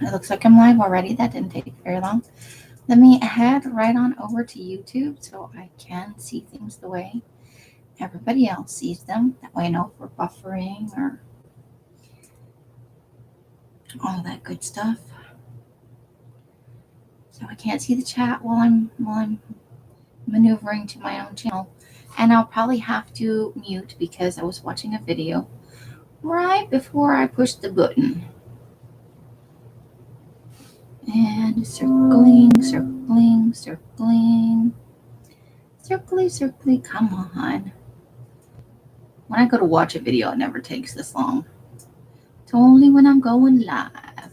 It looks like I'm live already. That didn't take very long. Let me head right on over to YouTube so I can see things the way everybody else sees them. That way I know if we're buffering or all that good stuff. So I can't see the chat while I'm maneuvering to my own channel. And I'll probably have to mute because I was watching a video right before I pushed the button. And circling, circling, circling. Circly, circly, come on. When I go to watch a video, it never takes this long. It's only when I'm going live.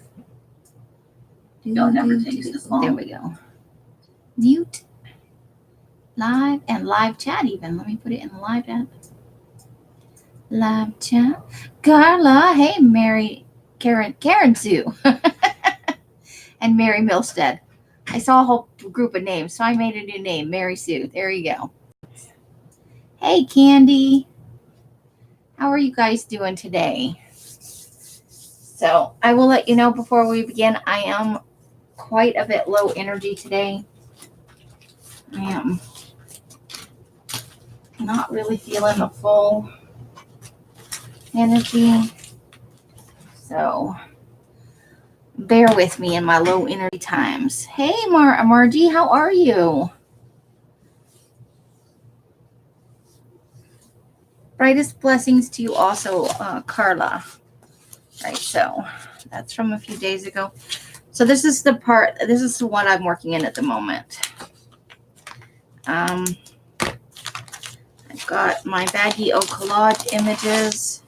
No, it never takes this long. There we go. Mute. Live and live chat even. Let me put it in the live app. Live chat. Carla. Hey, Mary. Karen Sue. And Mary Milstead. I saw a whole group of names, so I made a new name. Mary Sue. There you go. Hey, Candy. How are you guys doing today? So I will let you know before we begin, I am quite a bit low energy today. I am not really feeling the full energy. So bear with me in my low energy times. Hey, Margie, how are you? Brightest blessings to you also, Carla. Right, so that's from a few days ago. So this is the one I'm working in at the moment. I've got my baggie of collage images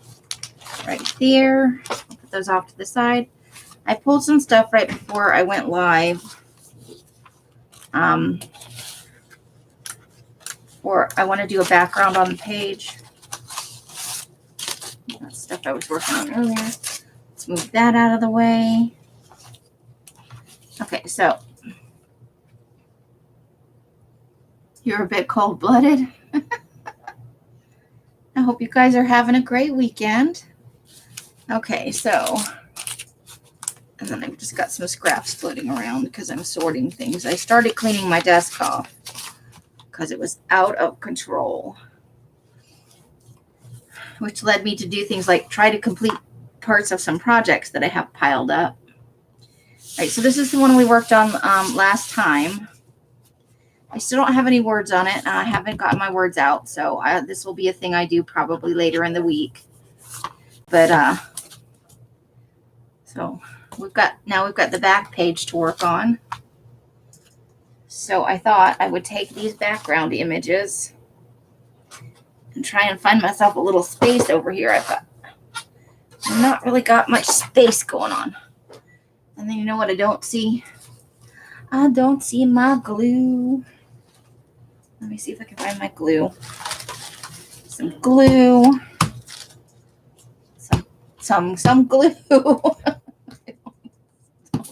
right there. I'll put those off to the side. I pulled some stuff right before I went live. Or I want to do a background on the page. That's stuff I was working on earlier. Let's move that out of the way. Okay, so you're a bit cold-blooded. I hope you guys are having a great weekend. Okay, so, and then I've just got some scraps floating around because I'm sorting things. I started cleaning my desk off because it was out of control, which led me to do things like try to complete parts of some projects that I have piled up. All right, so this is the one we worked on last time. I still don't have any words on it, and I haven't gotten my words out, so this will be a thing I do probably later in the week. But so we've got the back page to work on. So I thought I would take these background images and try and find myself a little space over here. I've not really got much space going on. And then you know what I don't see? I don't see my glue. Let me see if I can find my glue. Some glue. Some glue.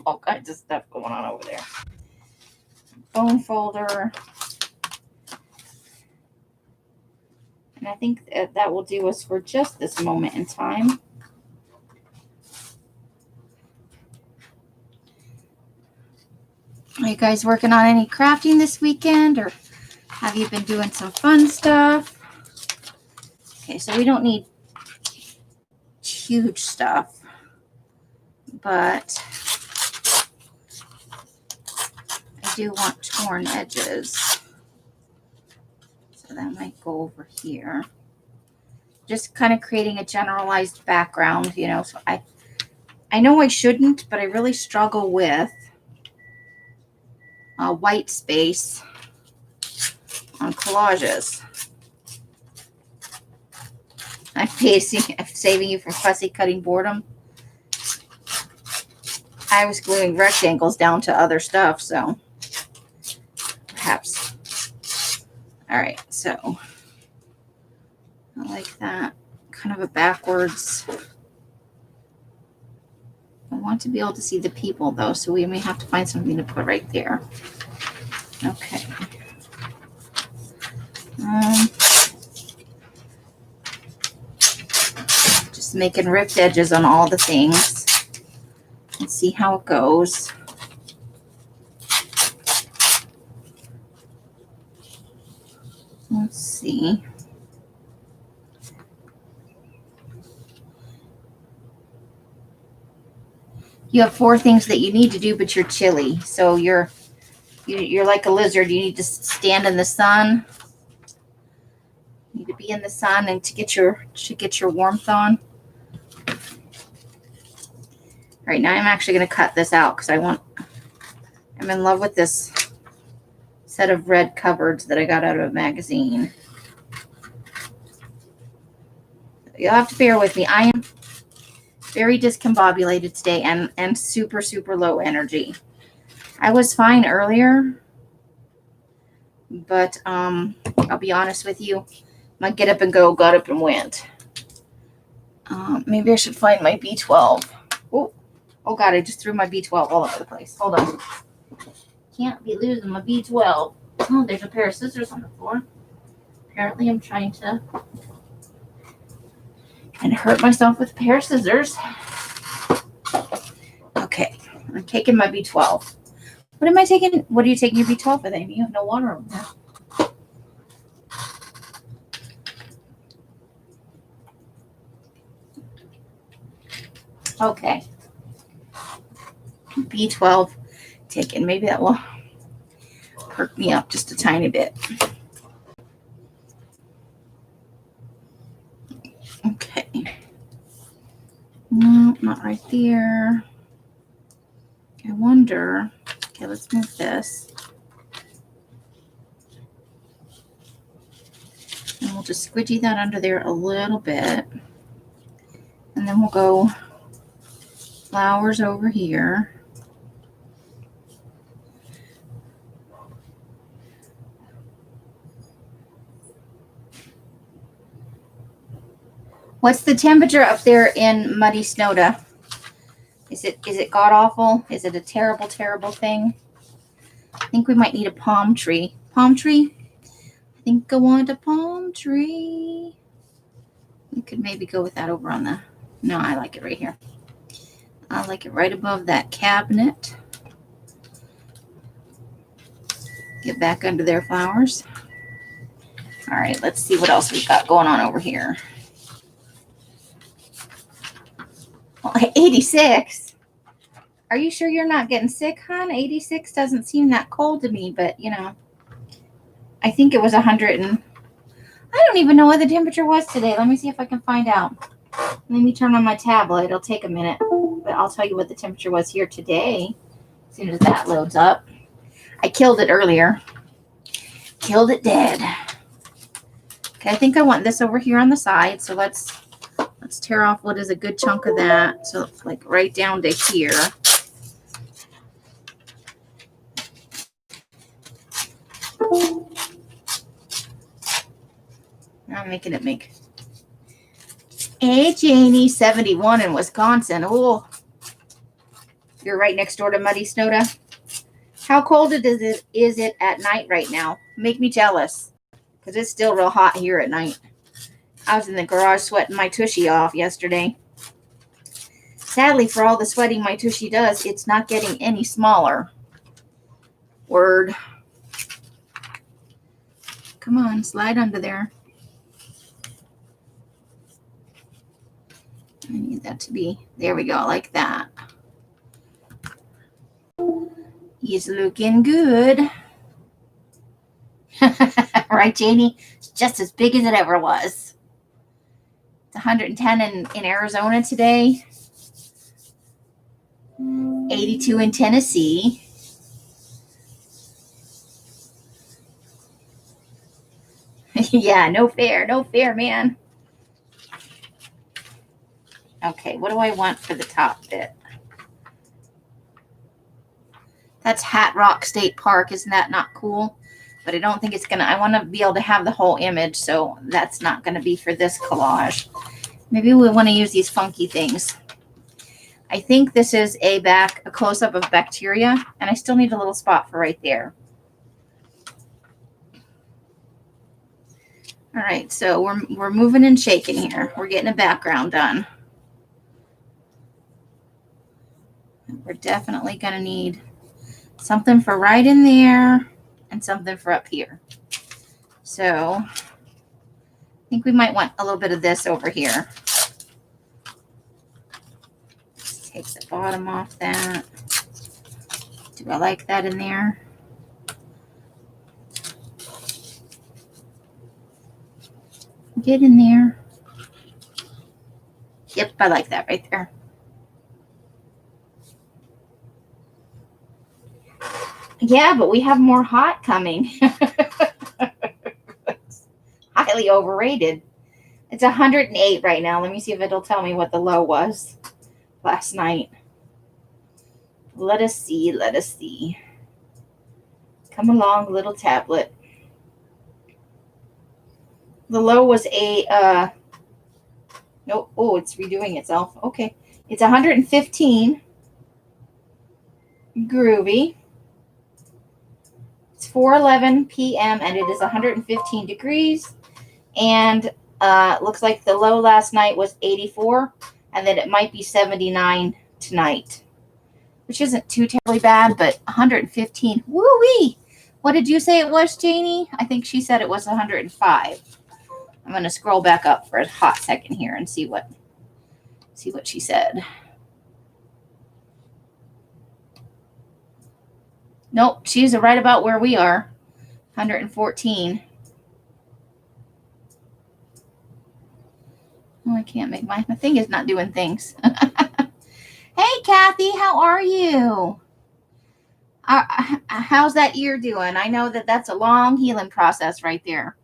All kinds of stuff going on over there. Phone folder. And I think that will do us for just this moment in time. Are you guys working on any crafting this weekend, or have you been doing some fun stuff? Okay, so we don't need huge stuff, but I do want torn edges. So that might go over here. Just kind of creating a generalized background, you know. So I know I shouldn't, but I really struggle with white space on collages. I'm saving you from fussy cutting boredom. I was gluing rectangles down to other stuff, so perhaps. All right, so I like that. Kind of a backwards. I want to be able to see the people, though, so we may have to find something to put right there. Okay. Just making ripped edges on all the things. Let's see how it goes. Let's see. You have 4 things that you need to do, but you're chilly. So you're like a lizard. You need to stand in the sun. You need to be in the sun and to get your warmth on. All right, now I'm actually going to cut this out because I'm in love with this set of red cupboards that I got out of a magazine. You'll have to bear with me. I am very discombobulated today and super, super low energy. I was fine earlier, but I'll be honest with you. My get up and go got up and went. Maybe I should find my B12. Oh God, I just threw my B12 all over the place. Hold on. Can't be losing my B12. Oh, there's a pair of scissors on the floor. Apparently I'm trying to hurt myself with a pair of scissors. Okay, I'm taking my B12. What am I taking? What are you taking your B12 with, Amy? You have no water over there. Okay. B12 taken. Maybe that will perk me up just a tiny bit. Okay. No, not right there. I wonder. Okay, let's move this. And we'll just squidgy that under there a little bit. And then we'll go flowers over here. What's the temperature up there in Muddy Snowda? Is it god awful? Is it a terrible, terrible thing? I think we might need a palm tree. Palm tree? I think I want a palm tree. We could maybe go with that over on the... No, I like it right here. I like it right above that cabinet. Get back under their flowers. All right, let's see what else we've got going on over here. Well, 86. Are you sure you're not getting sick, hon? 86 doesn't seem that cold to me, but you know, I think it was 100 and I don't even know what the temperature was today. Let me see if I can find out. Let me turn on my tablet. It'll take a minute, but I'll tell you what the temperature was here today as soon as that loads up. I killed it earlier. Killed it dead. Okay, I think I want this over here on the side, so let's tear off what is a good chunk of that. So it's like right down to here. I'm making it make. Hey, Janie, 71 in Wisconsin. Oh, you're right next door to Muddy Snowda. How cold is it at night right now? Make me jealous, because it's still real hot here at night. I was in the garage sweating my tushy off yesterday. Sadly, for all the sweating my tushy does, it's not getting any smaller. Word. Come on, slide under there. I need that to be, there we go, like that. He's looking good. Right, Janie? It's just as big as it ever was. It's 110 in Arizona today. 82 in Tennessee. Yeah, no fair, man. Okay, what do I want for the top bit? That's Hat Rock State Park. Isn't that not cool? But I don't think it's going to, I want to be able to have the whole image, so that's not going to be for this collage. Maybe we want to use these funky things. I think this is a close-up of bacteria, and I still need a little spot for right there. All right, so we're moving and shaking here. We're getting a background done. We're definitely going to need something for right in there and something for up here. So I think we might want a little bit of this over here. Let's take the bottom off that. Do I like that in there? Get in there. Yep, I like that right there. Yeah, but we have more hot coming. Highly overrated. It's 108 right now. Let me see if it'll tell me what the low was last night. Let us see. Let us see. Come along, little tablet. The low was a, no, oh, it's redoing itself. Okay. It's 115. Groovy. It's 4:11 p.m. and it is 115 degrees. And looks like the low last night was 84, and then it might be 79 tonight, which isn't too terribly bad, but 115. Woo-wee! What did you say it was, Janie? I think she said it was 105. I'm going to scroll back up for a hot second here and see what she said. Nope, she's right about where we are, 114. Oh, I can't make my thing is not doing things. Hey, Kathy, how are you? How's that ear doing? I know that's a long healing process right there.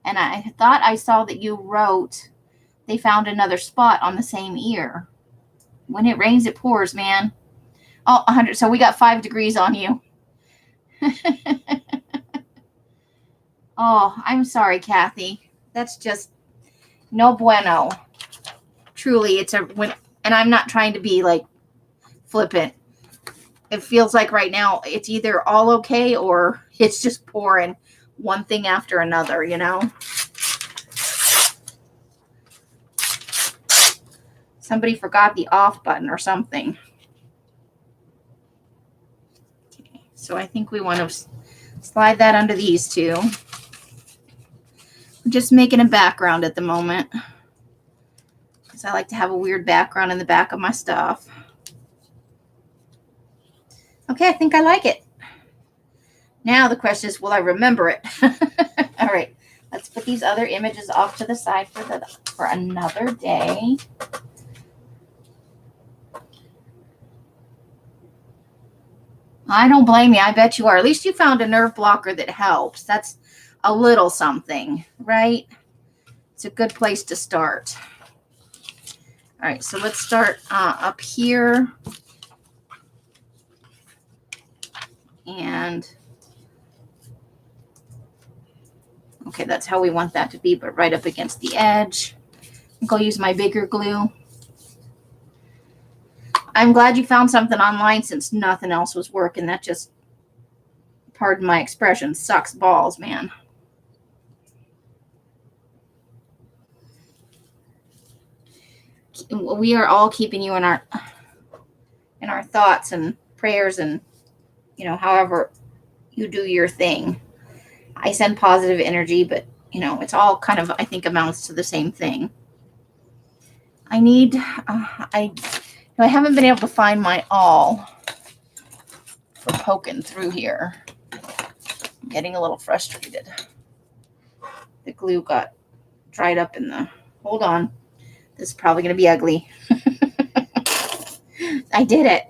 And I thought I saw that you wrote they found another spot on the same ear. When it rains, it pours, man. Oh, 100. So we got 5 degrees on you. Oh, I'm sorry, Kathy. That's just no bueno. Truly, and I'm not trying to be like flippant. It feels like right now it's either all okay or it's just pouring one thing after another, you know? Somebody forgot the off button or something. Okay, so I think we want to slide that under these two. I'm just making a background at the moment because I like to have a weird background in the back of my stuff. Okay, I think I like it. Now the question is, will I remember it? All right, let's put these other images off to the side for another day. I don't blame you. I bet you are. At least you found a nerve blocker that helps. That's a little something, right? It's a good place to start. All right, so let's start up here. And okay, that's how we want that to be, but right up against the edge. I'm going to use my bigger glue. I'm glad you found something online since nothing else was working. That just, pardon my expression, sucks balls, man. We are all keeping you in our thoughts and prayers, and you know, however you do your thing. I send positive energy, but you know, it's all kind of, I think, amounts to the same thing. I need, I haven't been able to find my awl for poking through here. I'm getting a little frustrated. The glue got dried up in the, hold on. This is probably going to be ugly. I did it.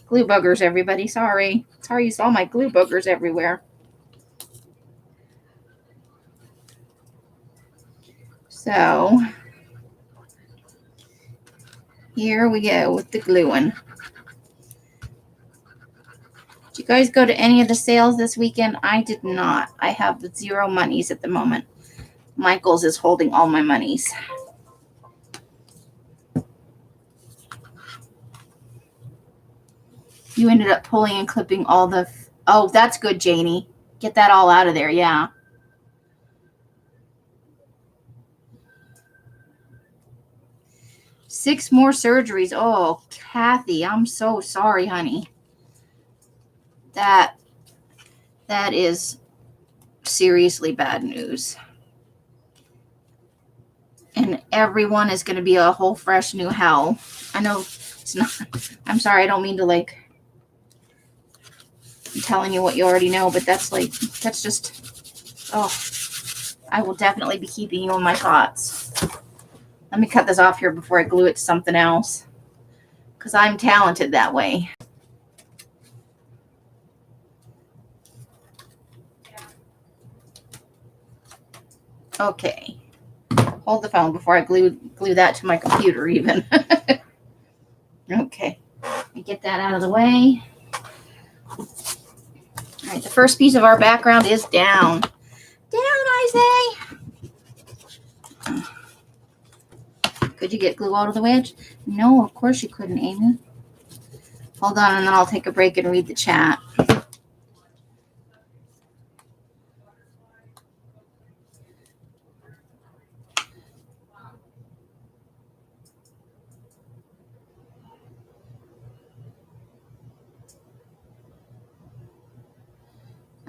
Glue boogers, everybody. Sorry. Sorry you saw my glue boogers everywhere. So here we go with the gluing. Did you guys go to any of the sales this weekend? I did not. I have 0 monies at the moment. Michael's is holding all my monies. You ended up pulling and clipping all the... Oh, that's good, Janie. Get that all out of there, yeah. 6 more surgeries. Oh, Kathy, I'm so sorry, honey. That is seriously bad news. And everyone is going to be a whole fresh new hell. I know it's not, I'm sorry, I don't mean to like, I'm telling you what you already know, but that's just, oh, I will definitely be keeping you in my thoughts. Let me cut this off here before I glue it to something else, because I'm talented that way. Okay. Hold the phone before I glue that to my computer even. Okay. Let me get that out of the way. All right, the first piece of our background is down. Down, I say. Could you get glue out of the wedge? No, of course you couldn't, Amy. Hold on, and then I'll take a break and read the chat.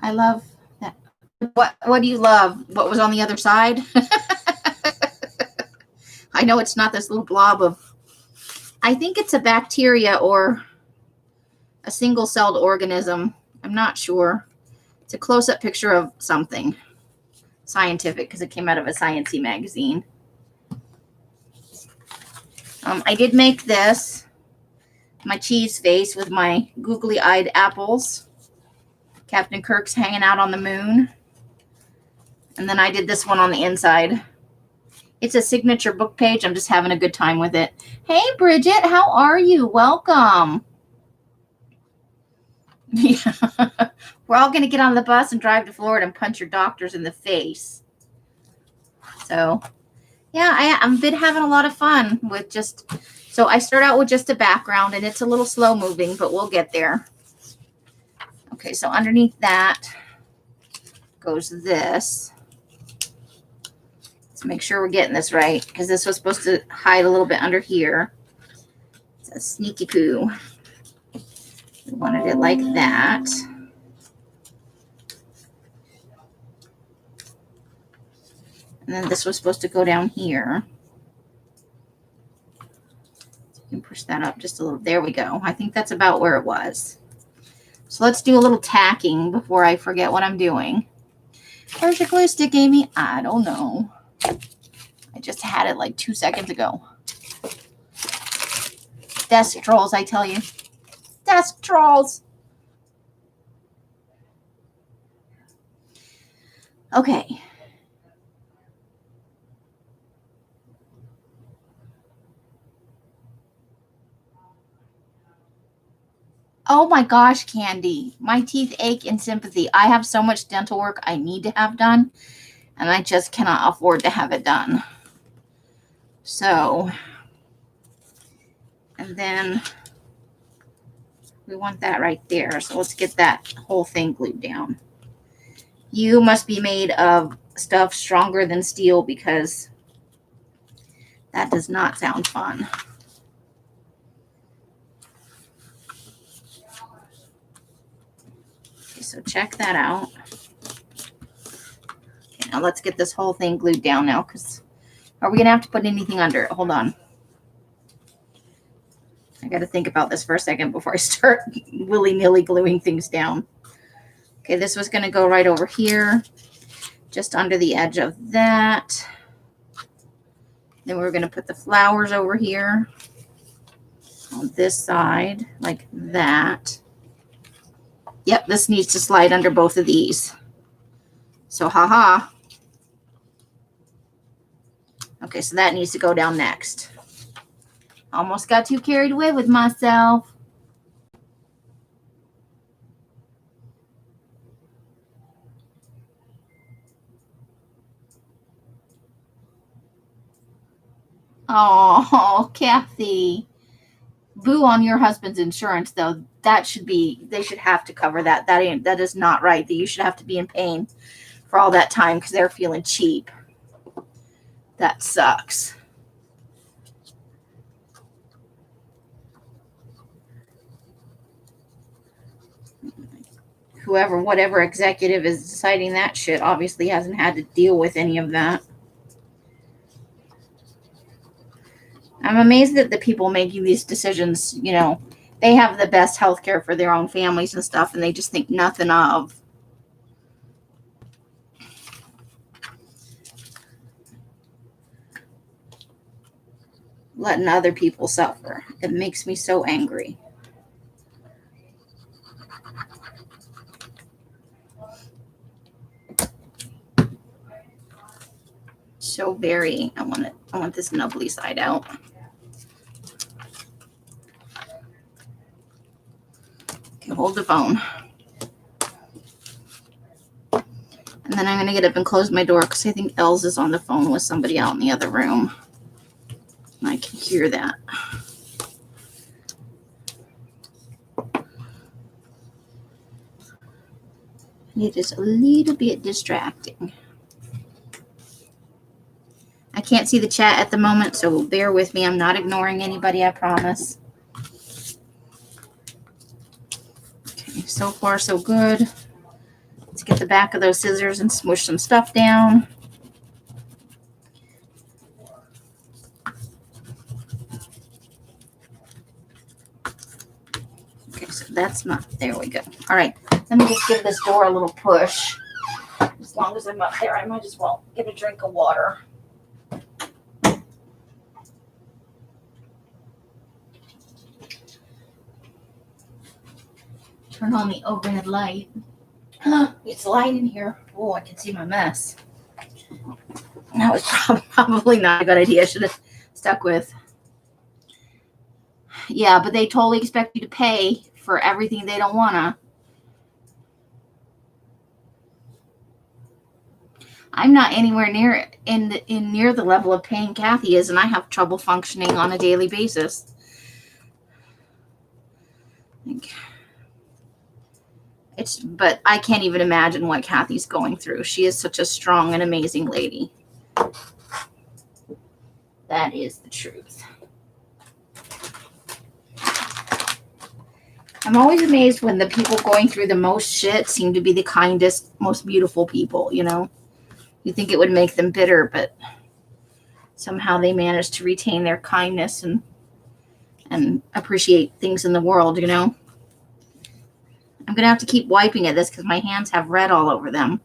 I love that. What do you love? What was on the other side? I know it's not this little blob of, I think it's a bacteria or a single-celled organism. I'm not sure. It's a close-up picture of something scientific because it came out of a Science-y magazine. I did make this, my cheese face with my googly-eyed apples. Captain Kirk's hanging out on the moon. And then I did this one on the inside. It's a signature book page. I'm just having a good time with it. Hey, Bridget, how are you? Welcome. Yeah. We're all going to get on the bus and drive to Florida and punch your doctors in the face. So, yeah, I've been having a lot of fun with just, so I start out with just a background, and it's a little slow moving, but we'll get there. Okay, so underneath that goes this. Let's make sure we're getting this right, because this was supposed to hide a little bit under here. It's a sneaky poo. We wanted it like that. And then this was supposed to go down here. You can push that up just a little. There we go. I think that's about where it was. So let's do a little tacking before I forget what I'm doing. Where's your glue stick, Amy? I don't know. I just had it like 2 seconds ago. Desk trolls, I tell you. Desk trolls. Okay. Oh my gosh, Candy. My teeth ache in sympathy. I have so much dental work I need to have done, and I just cannot afford to have it done. So, and then we want that right there. So let's get that whole thing glued down. You must be made of stuff stronger than steel, because that does not sound fun. Okay, so check that out. Okay, now let's get this whole thing glued down now, because are we going to have to put anything under it? Hold on. I got to think about this for a second before I start willy-nilly gluing things down. Okay, this was going to go right over here, just under the edge of that. Then we're going to put the flowers over here on this side, like that. Yep, this needs to slide under both of these. So, haha. Okay, so that needs to go down next. Almost got too carried away with myself. Oh, Kathy. Boo on your husband's insurance, though. That should be, they should have to cover that. That is not right. That you should have to be in pain for all that time because they're feeling cheap. That sucks. whoever, whatever executive is deciding that shit obviously hasn't had to deal with any of that. I'm amazed that the people making these decisions, you know, they have the best health care for their own families and stuff, and they just think nothing of letting other people suffer. It makes me so angry. So very, I want this nubbly side out. Okay, hold the phone. And then I'm going to get up and close my door because I think Els is on the phone with somebody out in the other room. And I can hear that. It is a little bit distracting. I can't see the chat at the moment, so bear with me. I'm not ignoring anybody, I promise. Okay, so far so good. Let's get the back of those scissors and smush some stuff down. Okay, so that's not, there we go. All right, let me just give this door a little push. As long as I'm up there, I might as well get a drink of water. Turn on the overhead light. It's light in here. Oh, I can see my mess. That was probably not a good idea. I should have stuck with. Yeah, but they totally expect you to pay for everything they don't want to. I'm not anywhere near near the level of pain Kathy is, and I have trouble functioning on a daily basis. But I can't even imagine what Kathy's going through. She is such a strong and amazing lady. That is the truth. I'm always amazed when the people going through the most shit seem to be the kindest, most beautiful people, you know? You think it would make them bitter, but somehow they manage to retain their kindness and appreciate things in the world, you know? I'm going to have to keep wiping at this because my hands have red all over them.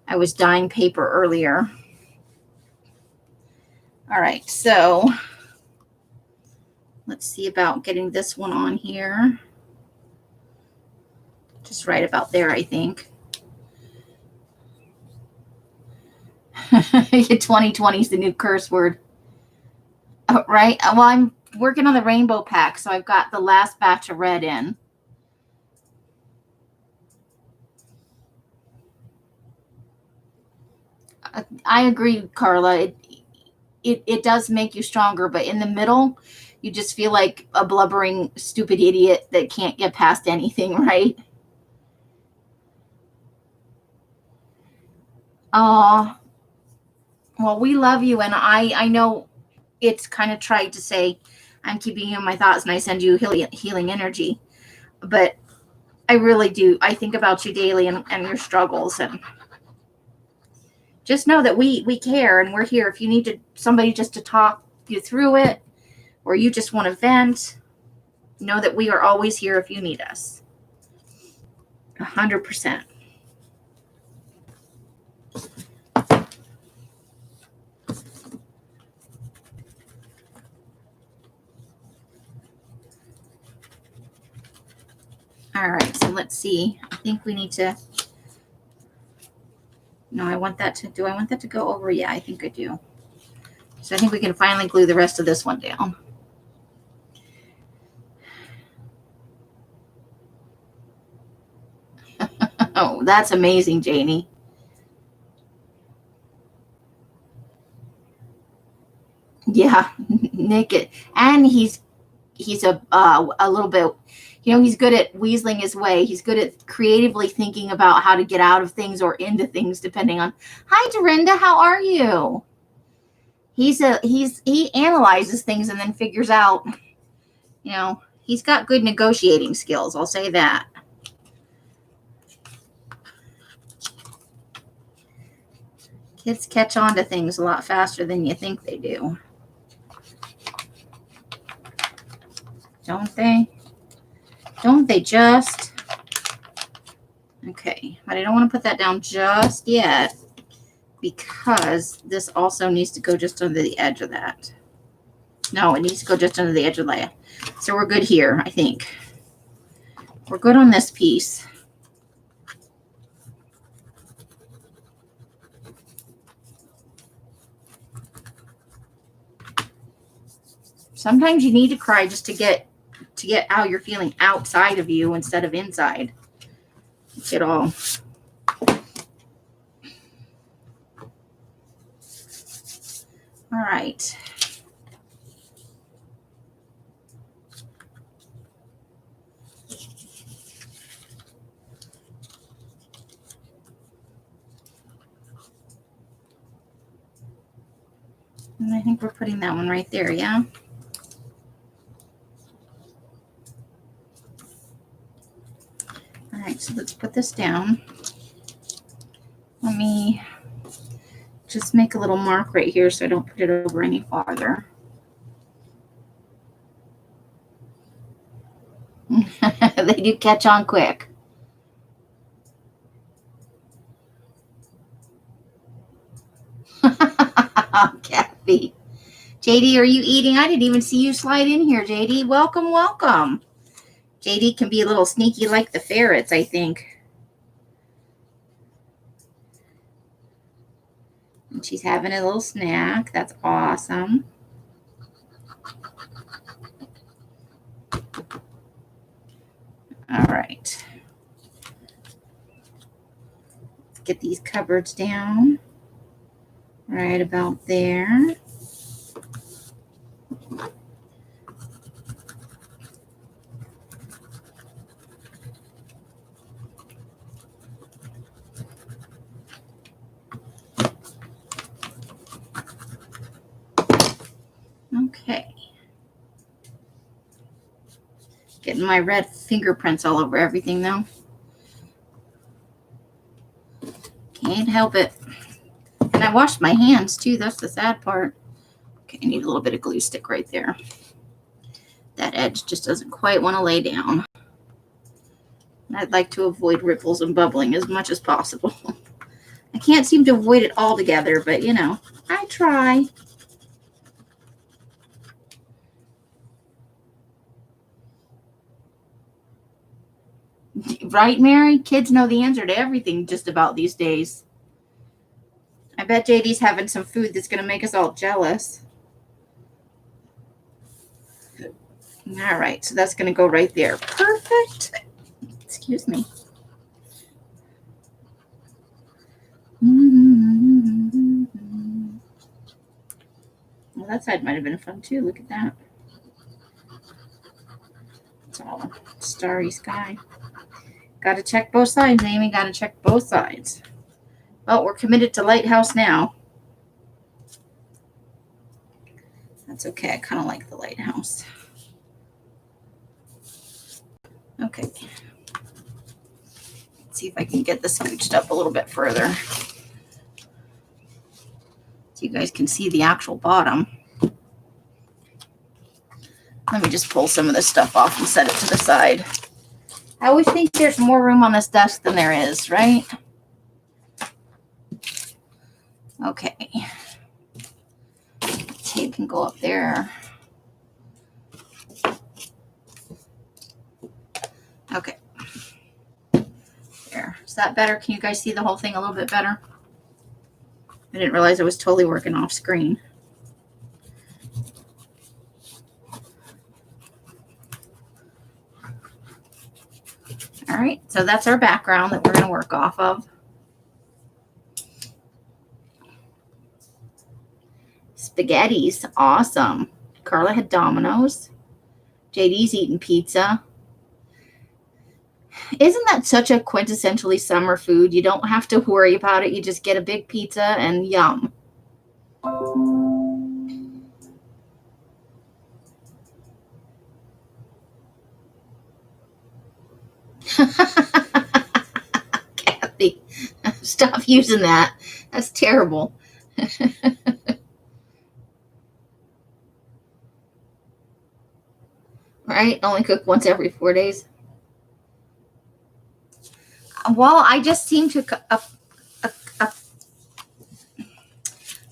I was dyeing paper earlier. All right, so let's see about getting this one on here. Just right about there, I think. 2020 is the new curse word. Oh, right? Well, I'm working on the rainbow pack, so I've got the last batch of red in. I agree, Carla. It does make you stronger, but in the middle, you just feel like a blubbering, stupid idiot that can't get past anything, right? Oh, well, we love you, and I know it's kind of trite to say I'm keeping you in my thoughts and I send you healing energy, but I really do. I think about you daily and your struggles, and just know that we care and we're here. If you need somebody just to talk you through it, or you just want to vent, know that we are always here if you need us. 100%. All right, so let's see. I think we need to. No, I want that to. Do I want that to go over? Yeah, I think I do. So I think we can finally glue the rest of this one down. Oh, that's amazing, Janie. Yeah, Nick, and he's a little bit, you know, he's good at weaseling his way. He's good at creatively thinking about how to get out of things or into things, depending on. Hi, Dorinda, how are you? He analyzes things and then figures out, you know, he's got good negotiating skills. I'll say that. Kids catch on to things a lot faster than you think they do. Don't they? Don't they just? Okay, but I don't want to put that down just yet because this also needs to go just under the edge of that. No, it needs to go just under the edge of that. So we're good here, I think. We're good on this piece. Sometimes you need to cry just to get how you're feeling outside of you instead of inside. It all. All right. And I think we're putting that one right there, yeah? All right, so let's put this down. Let me just make a little mark right here so I don't put it over any farther. They do catch on quick. Kathy. JD, are you eating? I didn't even see you slide in here, JD. Welcome, welcome. JD can be a little sneaky like the ferrets, I think. And she's having a little snack. That's awesome. All right. Let's get these cupboards down. Right about there. Okay. Getting my red fingerprints all over everything though. Can't help it. And I washed my hands too. That's the sad part. Okay, I need a little bit of glue stick right there. That edge just doesn't quite want to lay down. I'd like to avoid ripples and bubbling as much as possible. I can't seem to avoid it altogether, but you know, I try. Right, Mary? Kids know the answer to everything just about these days. I bet JD's having some food that's going to make us all jealous. All right, so that's going to go right there. Perfect. Excuse me. Well, that side might have been fun too. Look at that. It's all starry sky. Got to check both sides, Amy. Got to check both sides. Well, we're committed to Lighthouse now. That's okay. I kind of like the Lighthouse. Okay. Let's see if I can get this scooched up a little bit further so you guys can see the actual bottom. Let me just pull some of this stuff off and set it to the side. I always think there's more room on this desk than there is, right? Okay. Tape can go up there. Okay. There. Is that better? Can you guys see the whole thing a little bit better? I didn't realize I was totally working off screen. All right, so that's our background that we're going to work off of. Spaghetti's awesome. Carla had Domino's. JD's eating pizza. Isn't that such a quintessentially summer food? You don't have to worry about it. You just get a big pizza and yum. Kathy, stop using that. That's terrible. Right? Only cook once every 4 days. Well, I just seem to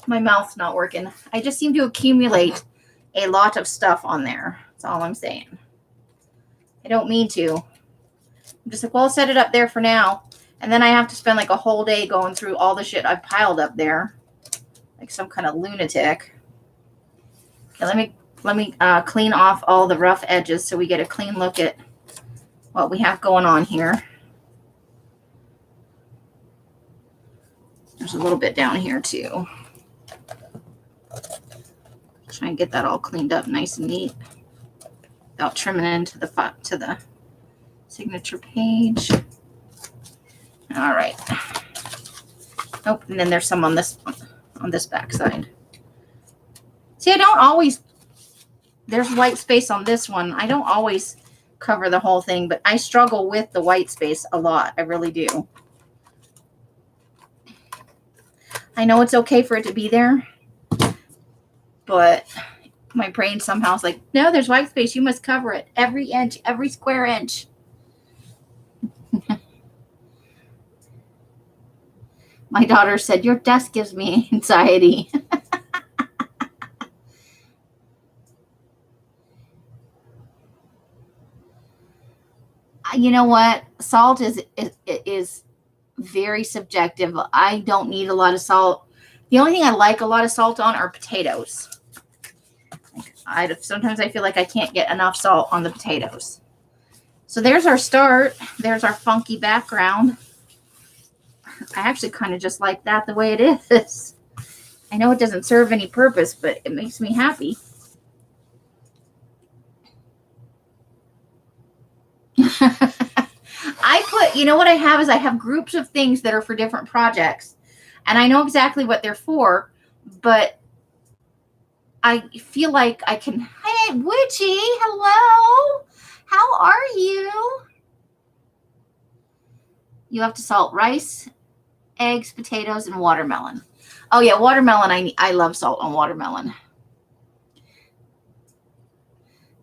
my mouth's not working. I just seem to accumulate a lot of stuff on there. That's all I'm saying. I don't mean to. I'm just like, well, I'll set it up there for now. And then I have to spend like a whole day going through all the shit I've piled up there. Like some kind of lunatic. Okay, let me clean off all the rough edges so we get a clean look at what we have going on here. There's a little bit down here too. Try and get that all cleaned up nice and neat without trimming into the signature page. All right. Oh, and then there's some on this back side. See, I don't always, there's white space on this one. I don't always cover the whole thing, but I struggle with the white space a lot. I really do. I know it's okay for it to be there, but my brain somehow is like, no, there's white space. You must cover it. Every inch, every square inch. My daughter said, your desk gives me anxiety. You know what? Salt is very subjective. I don't need a lot of salt. The only thing I like a lot of salt on are potatoes. Sometimes I feel like I can't get enough salt on the potatoes. So there's our start. There's our funky background. I actually kind of just like that the way it is. I know it doesn't serve any purpose, but it makes me happy. You know what I have is I have groups of things that are for different projects. And I know exactly what they're for, but I feel like I can, hey, Witchy, hello. How are you? You have to salt rice, eggs, potatoes, and watermelon. Oh yeah, watermelon. I love salt on watermelon.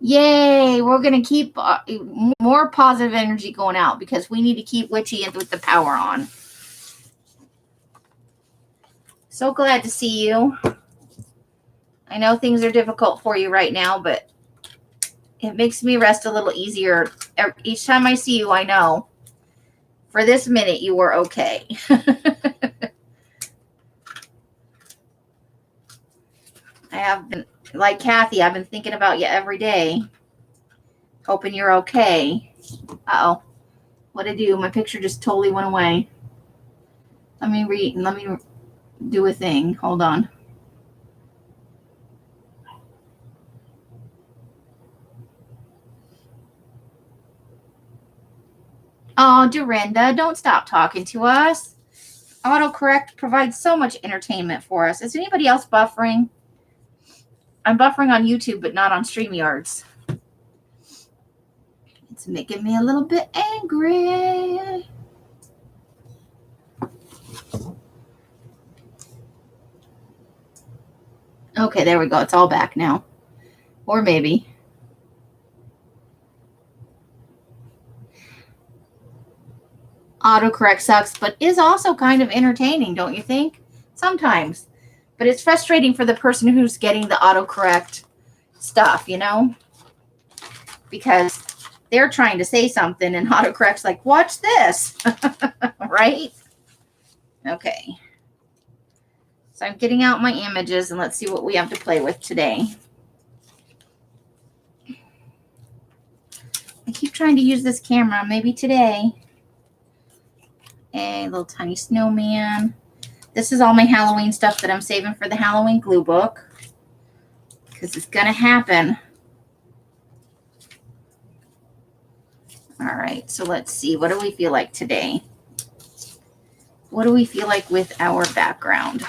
Yay, we're going to keep more positive energy going out because we need to keep Witchy with the power on. So glad to see you. I know things are difficult for you right now, but it makes me rest a little easier. Each time I see you, I know for this minute you were okay. I have been, like Kathy, I've been thinking about you every day, hoping you're okay. Uh-oh. What'd I do? My picture just totally went away. Let me do a thing. Hold on. Oh, Dorinda, don't stop talking to us. Autocorrect provides so much entertainment for us. Is anybody else buffering? I'm buffering on YouTube, but not on StreamYards. It's making me a little bit angry. Okay, there we go. It's all back now. Or maybe. Autocorrect sucks, but is also kind of entertaining, don't you think? Sometimes. But it's frustrating for the person who's getting the autocorrect stuff, you know? Because they're trying to say something and autocorrect's like, watch this. Right? Okay. So I'm getting out my images and let's see what we have to play with today. I keep trying to use this camera, maybe today. A little tiny snowman. This is all my Halloween stuff that I'm saving for the Halloween glue book. Because it's going to happen. All right, so let's see. What do we feel like today? What do we feel like with our background?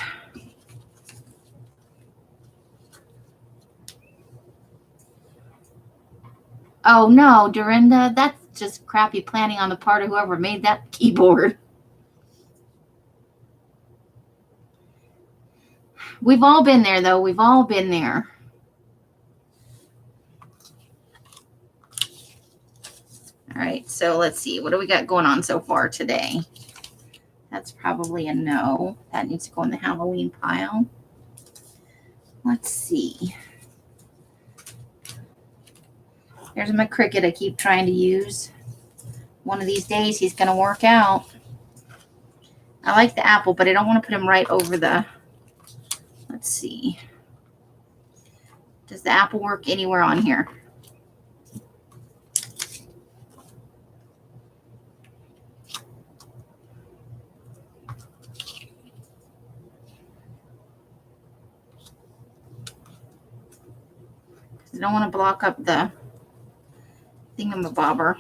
Oh, no, Dorinda, that's just crappy planning on the part of whoever made that keyboard. We've all been there, though. We've all been there. All right, so let's see. What do we got going on so far today? That's probably a no. That needs to go in the Halloween pile. Let's see. There's my Cricut I keep trying to use. One of these days he's going to work out. I like the apple, but I don't want to put him right over the... Let's see. Does the apple work anywhere on here? I don't want to block up the thingamabobber.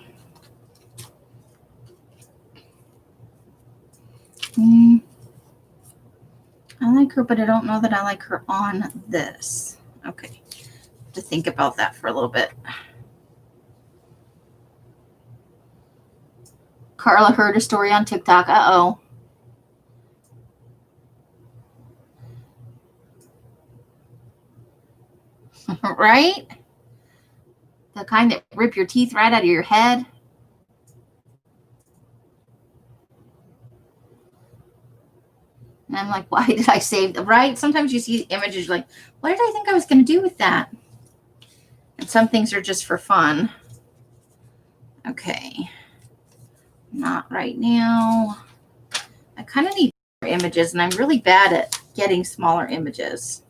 I like her, but I don't know that I like her on this. Okay. To think about that for a little bit. Carla heard a story on TikTok. Uh-oh. Right? The kind that rip your teeth right out of your head. And I'm like, why did I save them? Right? Sometimes you see images like, what did I think I was going to do with that? And some things are just for fun. Okay. Not right now. I kind of need images, and I'm really bad at getting smaller images.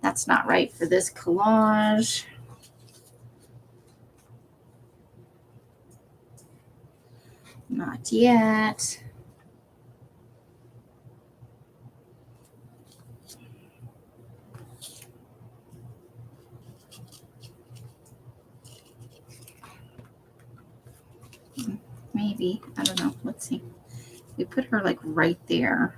That's not right for this collage. Not yet. Maybe. I don't know. Let's see. We put her like right there.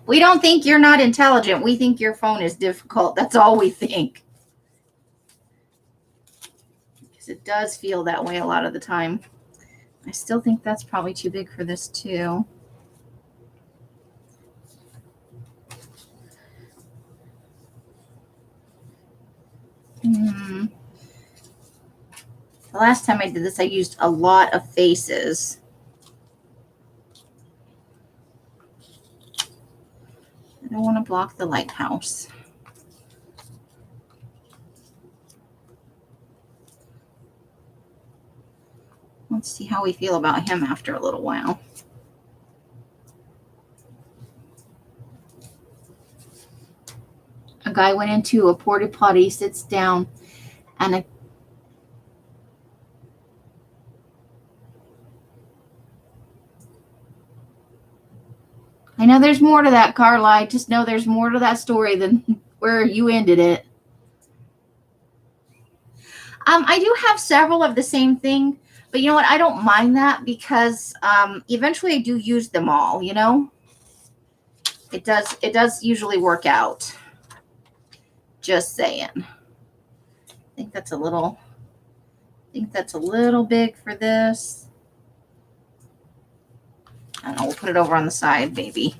We don't think you're not intelligent. We think your phone is difficult. That's all we think. Because it does feel that way a lot of the time. I still think that's probably too big for this too. The last time I did this, I used a lot of faces. I don't want to block the lighthouse. Let's see how we feel about him after a little while. A guy went into a porta potty, sits down, and I know there's more to that, Carla. I just know there's more to that story than where you ended it. I do have several of the same thing, but you know what? I don't mind that because eventually I do use them all, you know? It does usually work out. Just saying. I think that's a little big for this. I don't know, we'll put it over on the side, maybe.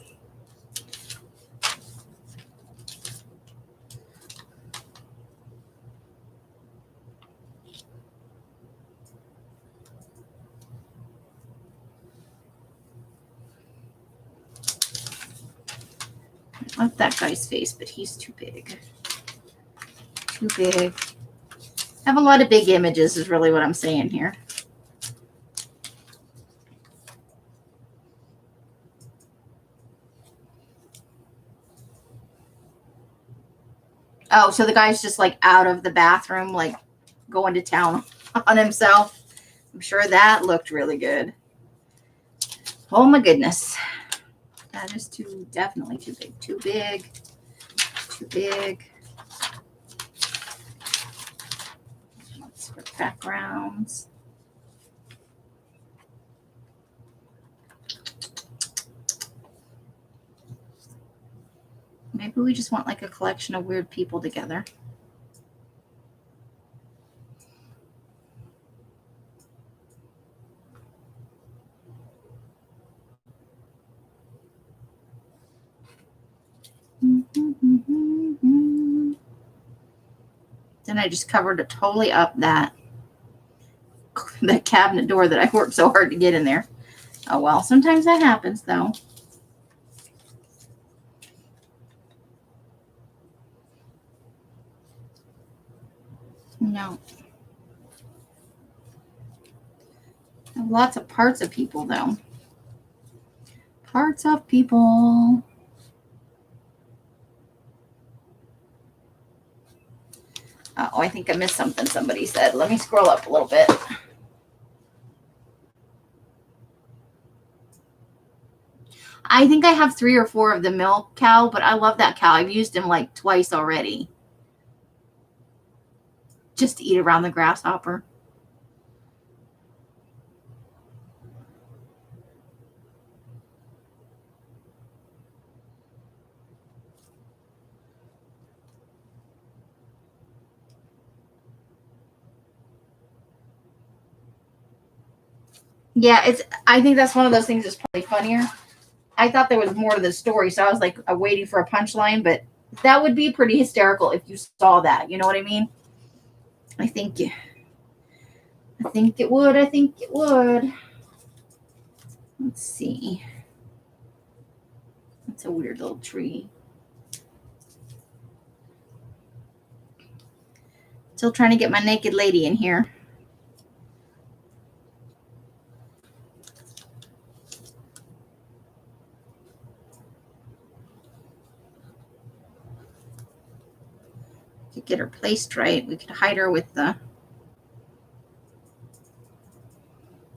I love that guy's face, but he's too big. Too big. I have a lot of big images is really what I'm saying here. Oh, so the guy's just like out of the bathroom, like going to town on himself. I'm sure that looked really good. Oh my goodness. That is definitely too big. Too big. Too big. Let's put backgrounds. Maybe we just want like a collection of weird people together. Then I just covered it totally up that cabinet door that I worked so hard to get in there. Oh well, sometimes that happens though. No. I have lots of parts of people though. Parts of people. Oh, I think I missed something somebody said. Let me scroll up a little bit. I think I have 3 or 4 of the milk cow, but I love that cow. I've used him like twice already. Just to eat around the grasshopper. Yeah, I think that's one of those things that's probably funnier. I thought there was more to the story, so I was like waiting for a punchline, but that would be pretty hysterical if you saw that. You know what I mean? I think it would. I think it would. Let's see. That's a weird little tree. Still trying to get my naked lady in here. Could get her placed right. We could hide her with the...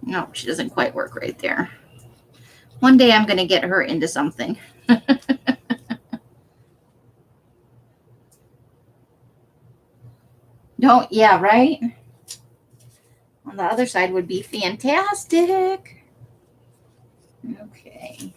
No, she doesn't quite work right there. One day I'm going to get her into something. Don't, yeah, right? On the other side would be fantastic. Okay.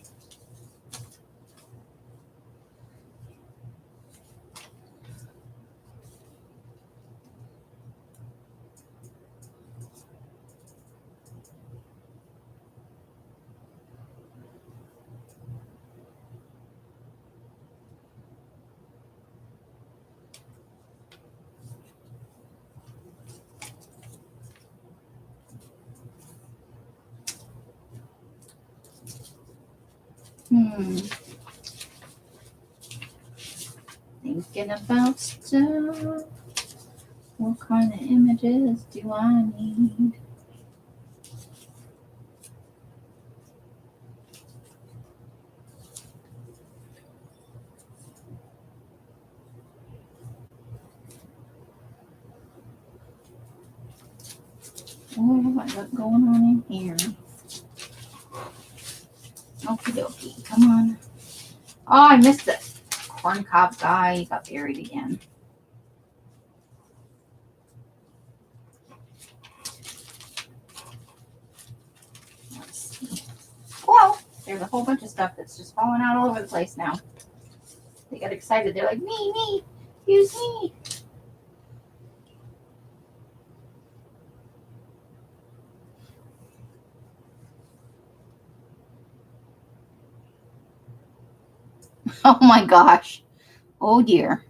Thinking about stuff. What kind of images do I need? What have I got going on in here? Okie dokie, come on. Oh, I missed it. Corn cob guy, he got buried again. Let's see. Well, there's a whole bunch of stuff that's just falling out all over the place now. They got excited. They're like, me, use me. Oh my gosh. Oh dear.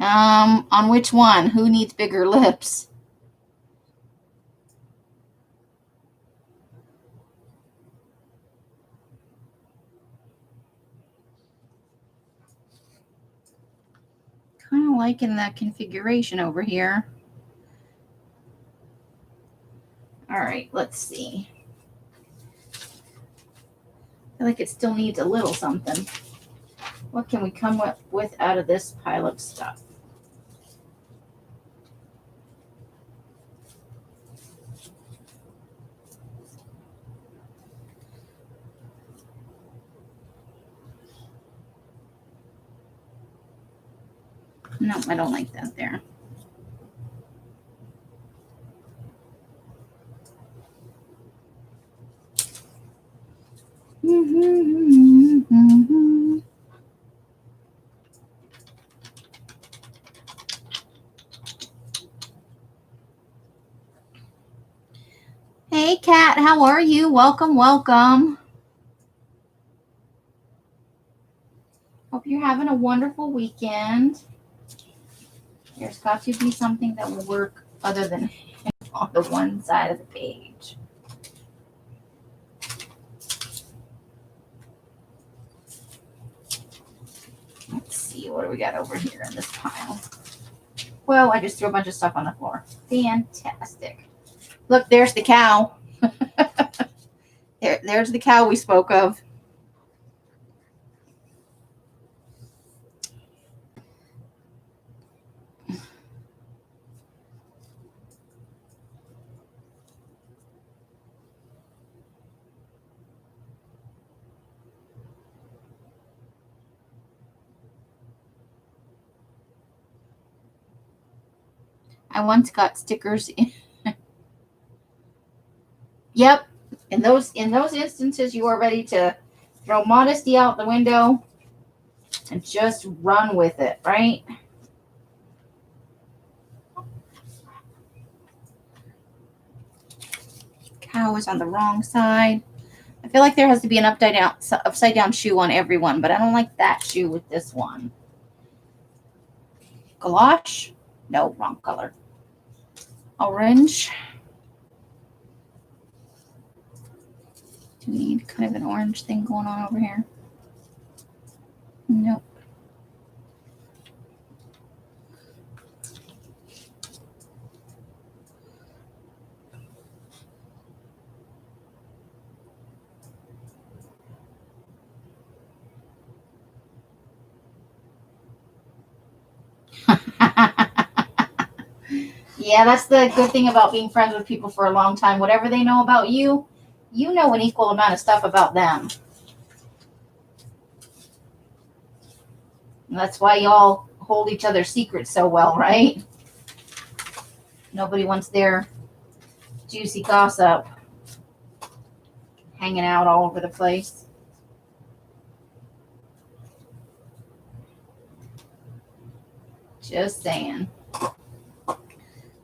On which one? Who needs bigger lips? Kind of liking that configuration over here. All right, let's see. I feel like it still needs a little something. What can we come up with out of this pile of stuff? No, I don't like that there. Hey, Kat, how are you? Welcome, welcome. you're having a wonderful weekend. There's got to be something that will work other than on the one side of the page. Let's see, what do we got over here in this pile? Well, I just threw a bunch of stuff on the floor. Fantastic. Look, there's the cow. There's the cow we spoke of. I once got stickers in. Yep. In those instances, you are ready to throw modesty out the window and just run with it, right? Cow is on the wrong side. I feel like there has to be an upside down shoe on everyone, but I don't like that shoe with this one. Collage? No, wrong color. Orange. Do we need kind of an orange thing going on over here? Nope. Yeah, that's the good thing about being friends with people for a long time. Whatever they know about you, you know an equal amount of stuff about them. And that's why y'all hold each other's secrets so well, right? Nobody wants their juicy gossip hanging out all over the place. Just saying.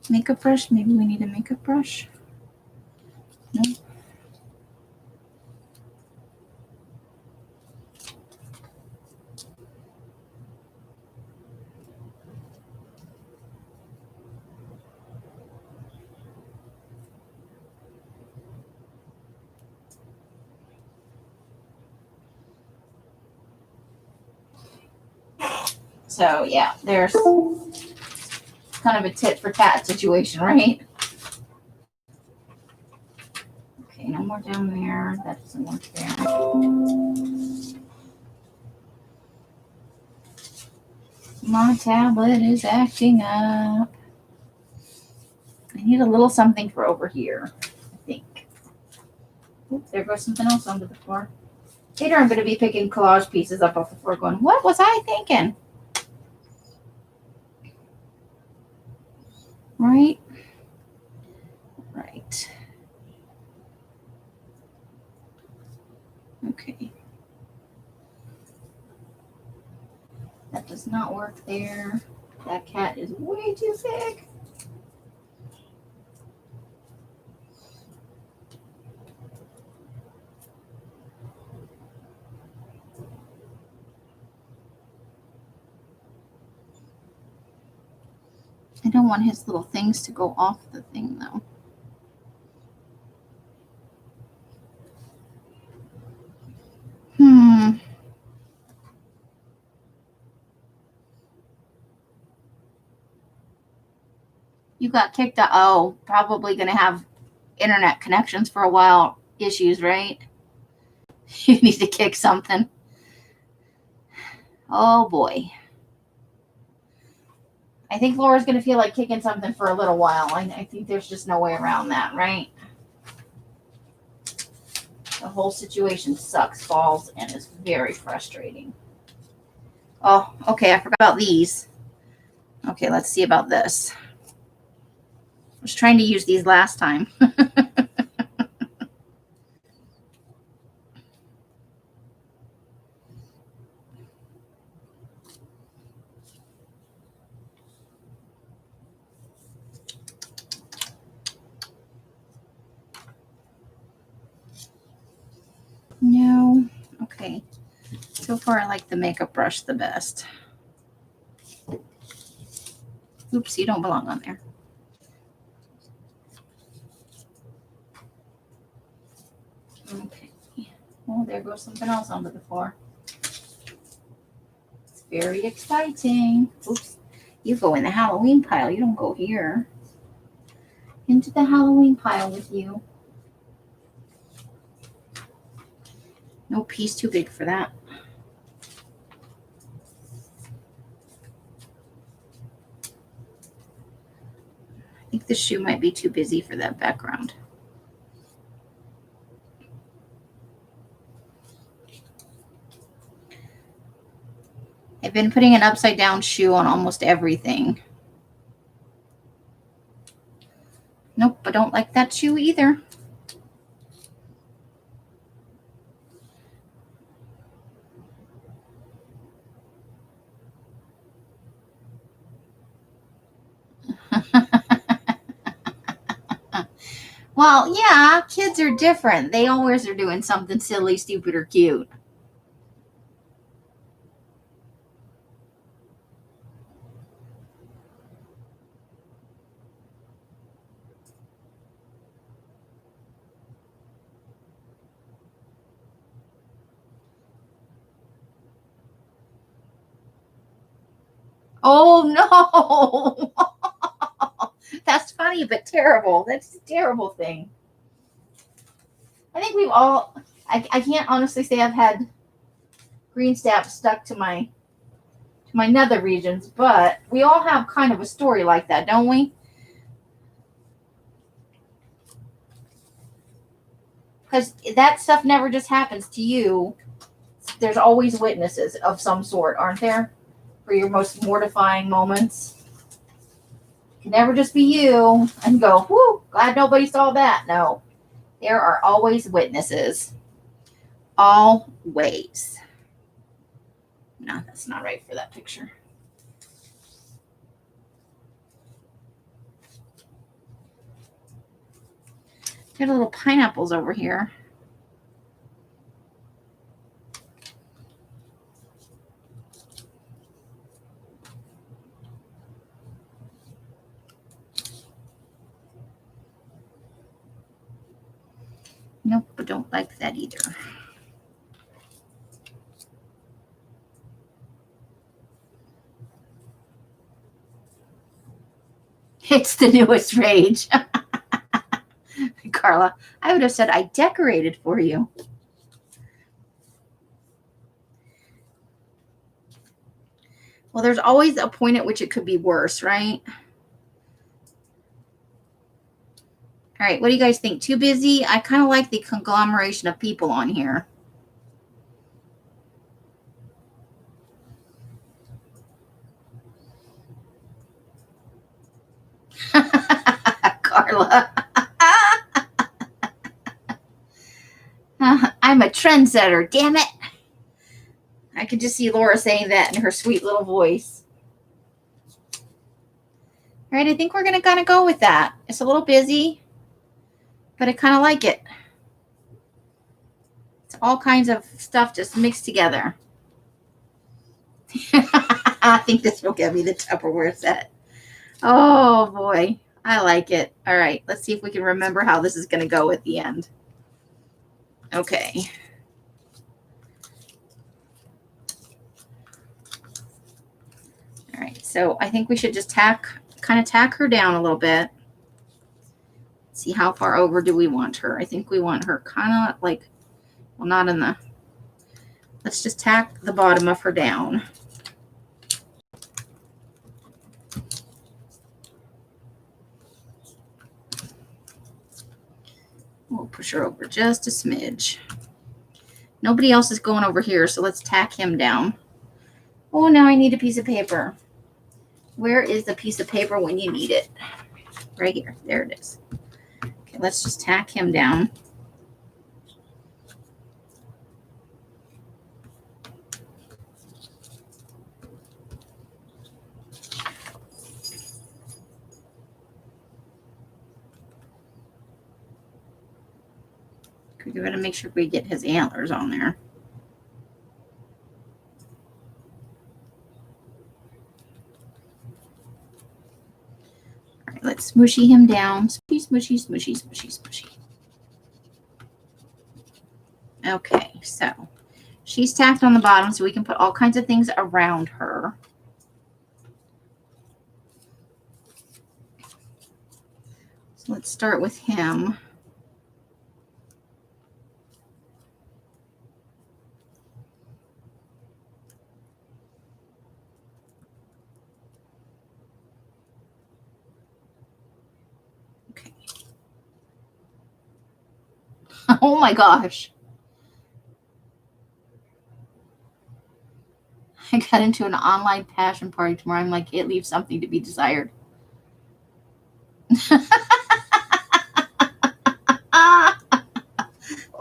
Makeup brush? Maybe we need a makeup brush. No. So yeah, there's kind of a tit for tat situation, right? Okay, no more down there. That doesn't work there. My tablet is acting up. I need a little something for over here, I think. Oops, there goes something else onto the floor. Later I'm going to be picking collage pieces up off the floor going, what was I thinking? Right? Right. Okay. That does not work there. That cat is way too big. I don't want his little things to go off the thing, though. You got kicked out. Oh, probably going to have internet connections for a while issues, right? You need to kick something. Oh, boy. I think Laura's going to feel like kicking something for a little while. I think there's just no way around that, right? The whole situation sucks, falls, and is very frustrating. Oh, okay, I forgot about these. Okay, let's see about this. I was trying to use these last time. No. Okay. So far, I like the makeup brush the best. Oops, you don't belong on there. Okay. Well, there goes something else onto the floor. It's very exciting. Oops. You go in the Halloween pile. You don't go here. Into the Halloween pile with you. No piece too big for that. I think the shoe might be too busy for that background. I've been putting an upside down shoe on almost everything. Nope, I don't like that shoe either. Well, yeah, kids are different. They always are doing something silly, stupid, or cute. Oh, no. That's funny, but terrible. That's a terrible thing. I think we've all, I can't honestly say I've had green stamps stuck to my nether regions, but we all have kind of a story like that, don't we? Because that stuff never just happens to you. There's always witnesses of some sort, aren't there? For your most mortifying moments. It can never just be you and go, whoo, glad nobody saw that. No. There are always witnesses. Always. No, that's not right for that picture. Got little pineapples over here. Nope, I don't like that either. It's the newest rage. Carla, I would have said I decorated for you. Well, there's always a point at which it could be worse, right? All right, what do you guys think? Too busy? I kind of like the conglomeration of people on here. Carla. I'm a trendsetter, damn it. I could just see Laura saying that in her sweet little voice. All right, I think we're going to kind of go with that. It's a little busy, but I kind of like it. It's all kinds of stuff just mixed together. I think this will give me the Tupperware set. Oh, boy. I like it. All right, let's see if we can remember how this is going to go at the end. Okay. All right, so I think we should just kind of tack her down a little bit. See how far over do we want her? I think we want her kind of like, well, not in the, let's just tack the bottom of her down. We'll push her over just a smidge. Nobody else is going over here, so let's tack him down. Oh, now I need a piece of paper. Where is the piece of paper when you need it? Right here. There it is. Okay, let's just tack him down. We gotta make sure we get his antlers on there. Smushy him down. Smushy, smushy, smushy, smushy, smushy. Okay, so she's tacked on the bottom so we can put all kinds of things around her. So let's start with him. Okay. Oh my gosh. I got into an online passion party tomorrow. I'm like, it leaves something to be desired.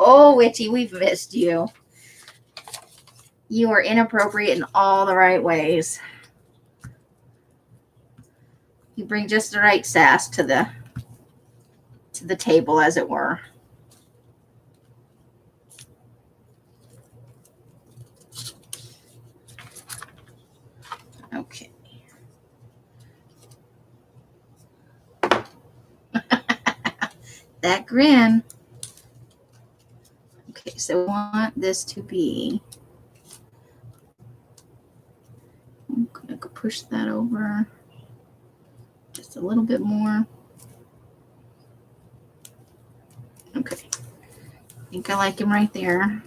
Oh, Witchy, we've missed you. You are inappropriate in all the right ways. You bring just the right sass to the table, as it were. Okay. That grin. Okay, so we want this to be. I'm gonna go push that over just a little bit more. Okay. I think I like him right there.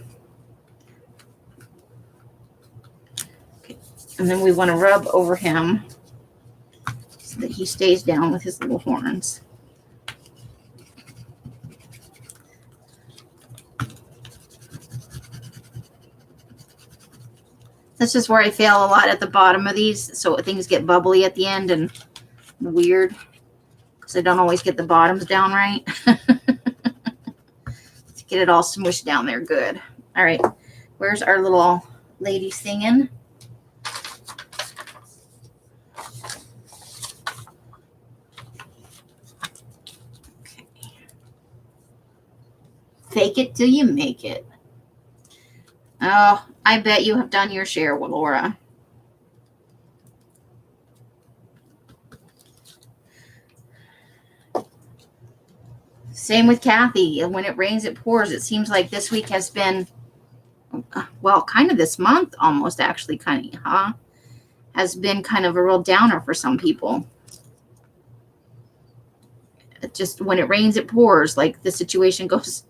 Okay. And then we want to rub over him so that he stays down with his little horns. That's just where I fail a lot at the bottom of these, so things get bubbly at the end and weird because I don't always get the bottoms down right. To get it all smushed down there good. All right, where's our little lady singing? Okay. Fake it till you make it. Oh, I bet you have done your share, Laura. Same with Kathy. When it rains, it pours. It seems like this week has been, well, kind of this month almost, actually, kind of, huh? Has been kind of a real downer for some people. It just when it rains, it pours. Like the situation goes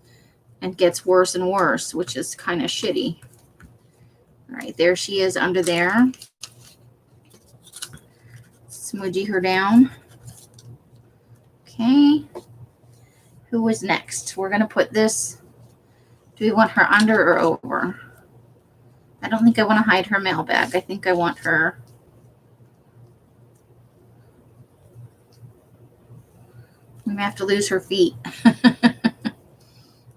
and gets worse and worse, which is kind of shitty. All right, there she is under there. Smudgy her down. Okay. Who was next? We're going to put this. Do we want her under or over? I don't think I want to hide her mailbag. I think I want her. We may have to lose her feet.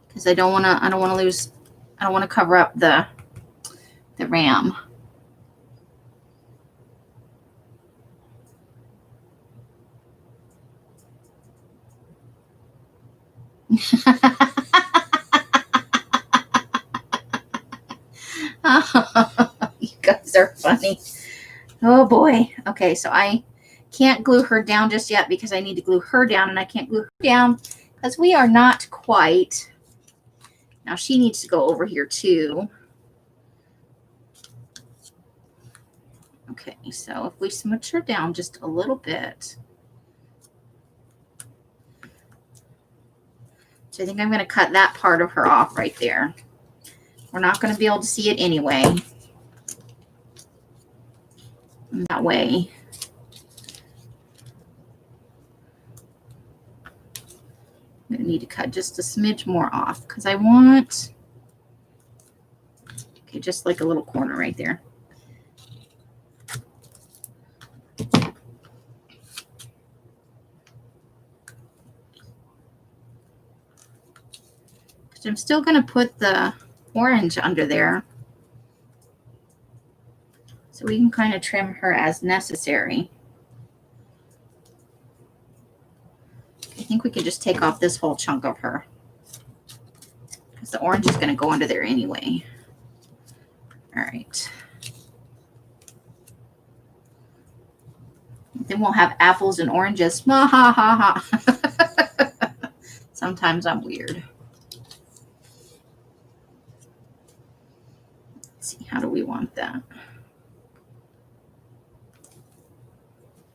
Because I don't want to cover up the ram. Oh, you guys are funny. Oh boy. Okay, so I can't glue her down just yet because I need to glue her down, and I can't glue her down because we are not quite. Now she needs to go over here too. Okay, so if we smooch her down just a little bit. So I think I'm going to cut that part of her off right there. We're not going to be able to see it anyway. That way. I'm going to need to cut just a smidge more off because I want, okay, just like a little corner right there. Because I'm still going to put the orange under there so we can kind of trim her as necessary. I think we could just take off this whole chunk of her because the orange is going to go under there anyway. All right. Then we'll have apples and oranges. Ha ha ha ha. Sometimes I'm weird. Let's see, how do we want that?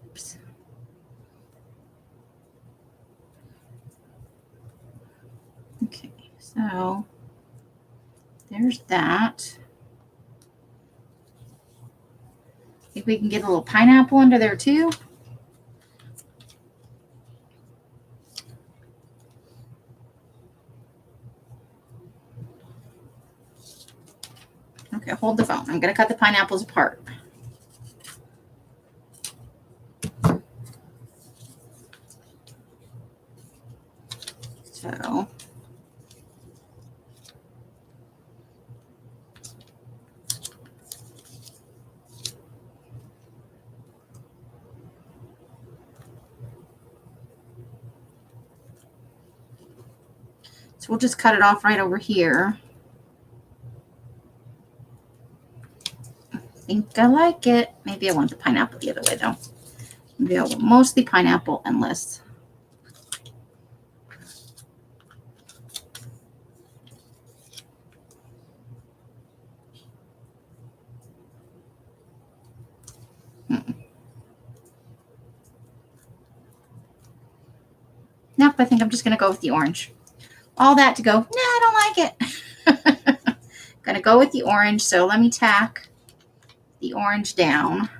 Oops. Okay, so there's that. Think we can get a little pineapple under there too. Okay, hold the phone. I'm going to cut the pineapples apart. So we'll just cut it off right over here. I think I like it. Maybe I want the pineapple the other way though. Maybe I want mostly pineapple and less. Nope, I think I'm just going to go with the orange. All that to go, nah, I don't like it. Going to go with the orange, so let me tack the orange down.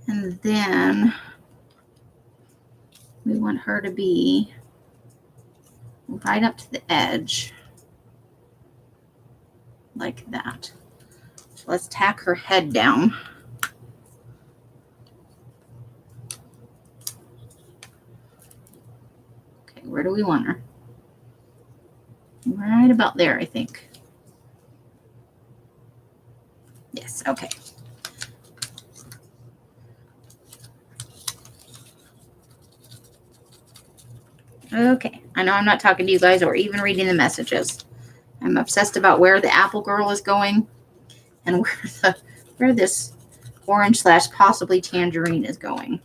And then we want her to be right up to the edge. Like that. So let's tack her head down. Okay, where do we want her? Right about there, I think. Yes, okay. Okay, I know I'm not talking to you guys or even reading the messages. I'm obsessed about where the apple girl is going and where this orange / possibly tangerine is going.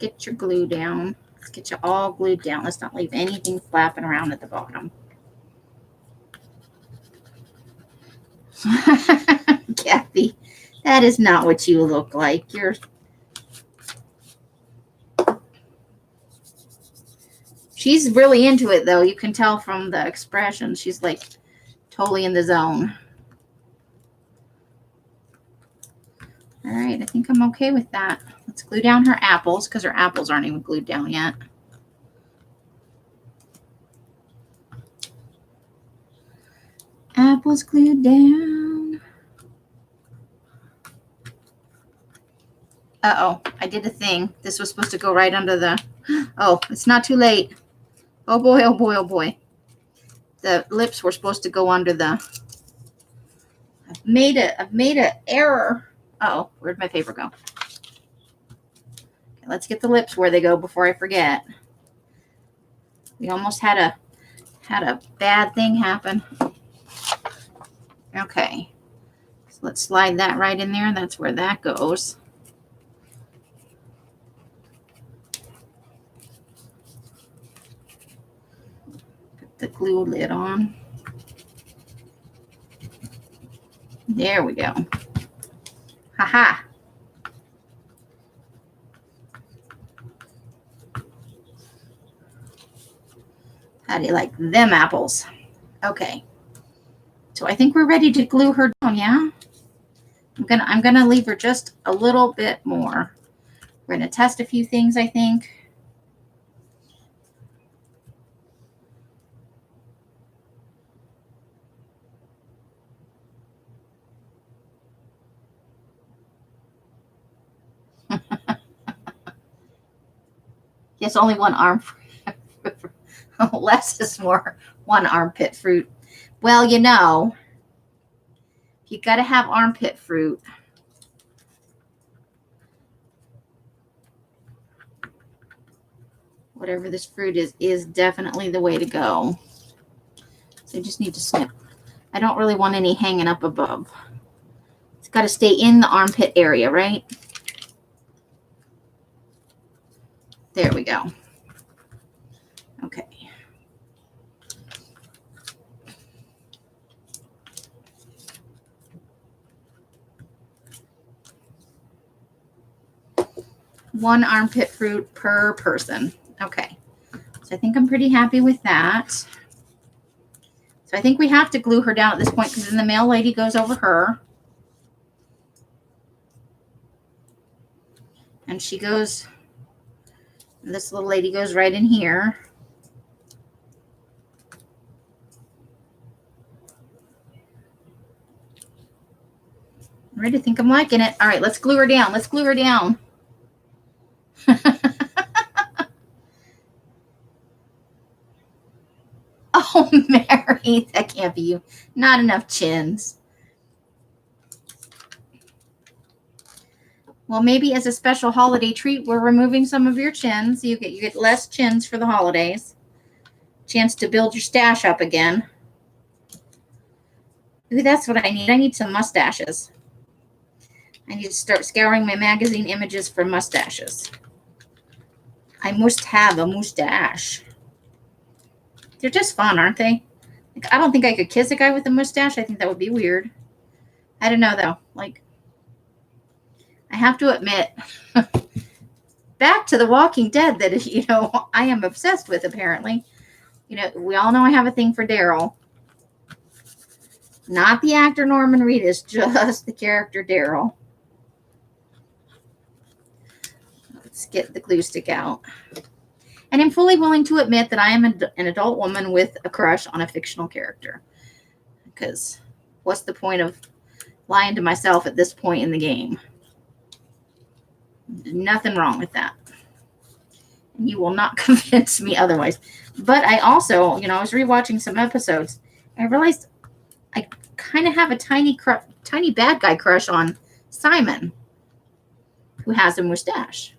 Get your glue down. Let's get you all glued down. Let's not leave anything flapping around at the bottom. Kathy, that is not what you look like. She's really into it, though. You can tell from the expression. She's like totally in the zone. All right, I think I'm okay with that. Let's glue down her apples because her apples aren't even glued down yet. Apples glued down. Uh-oh, I did a thing. This was supposed to go right under the... Oh, it's not too late. Oh, boy, oh, boy, oh, boy. The lips were supposed to go under the... I've made an error. Uh-oh, where'd my paper go? Okay, let's get the lips where they go before I forget. We almost had a bad thing happen. Okay, so let's slide that right in there. That's where that goes. Put the glue lid on. There we go. Ha-ha. How do you like them apples? Okay. So I think we're ready to glue her down, yeah? I'm gonna leave her just a little bit more. We're gonna test a few things, I think. Yes, only one arm. Less is more. One armpit fruit. Well, you know, You got to have armpit fruit. Whatever this fruit is definitely the way to go. So I just need to snip. I don't really want any hanging up above. It's got to stay in the armpit area, right? There we go. Okay. One armpit fruit per person. Okay. So I think I'm pretty happy with that. So I think we have to glue her down at this point because then the male lady goes over her. And she goes, this little lady goes right in here. I'm ready to think I'm liking it. All right, let's glue her down. Let's glue her down. Oh, Mary, that can't be you. Not enough chins. Well, maybe as a special holiday treat, we're removing some of your chins. You get less chins for the holidays. Chance to build your stash up again. Ooh, that's what I need. I need some mustaches. I need to start scouring my magazine images for mustaches. I must have a mustache. They're just fun, aren't they? Like, I don't think I could kiss a guy with a mustache. I think that would be weird. I don't know, though. Like, I have to admit, back to The Walking Dead that, you know, I am obsessed with, apparently. You know, we all know I have a thing for Daryl. Not the actor Norman Reedus, just the character Daryl. Let's get the glue stick out. And I'm fully willing to admit that I am an adult woman with a crush on a fictional character. Because what's the point of lying to myself at this point in the game? Nothing wrong with that. And you will not convince me otherwise. But I also, you know, I was rewatching some episodes. I realized I kind of have a tiny bad guy crush on Simon, who has a mustache.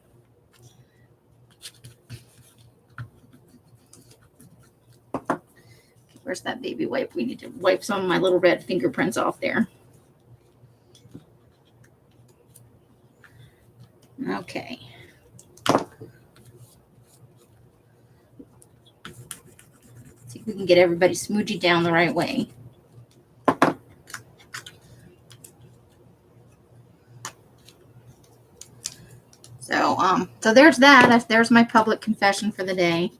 Where's that baby wipe? We need to wipe some of my little red fingerprints off there. Okay. See if we can get everybody smoochy down the right way. So there's that. There's my public confession for the day.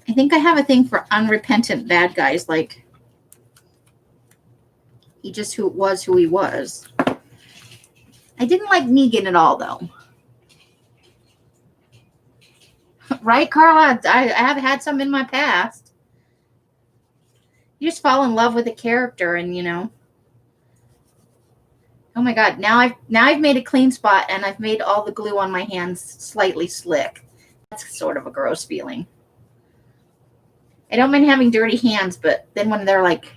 I think I have a thing for unrepentant bad guys, like he just was who he was. I didn't like Negan at all, though. Right, Carla? I have had some in my past. You just fall in love with a character and, you know. Oh my God, now I've made a clean spot and I've made all the glue on my hands slightly slick. That's sort of a gross feeling. I don't mind having dirty hands, but then when they're like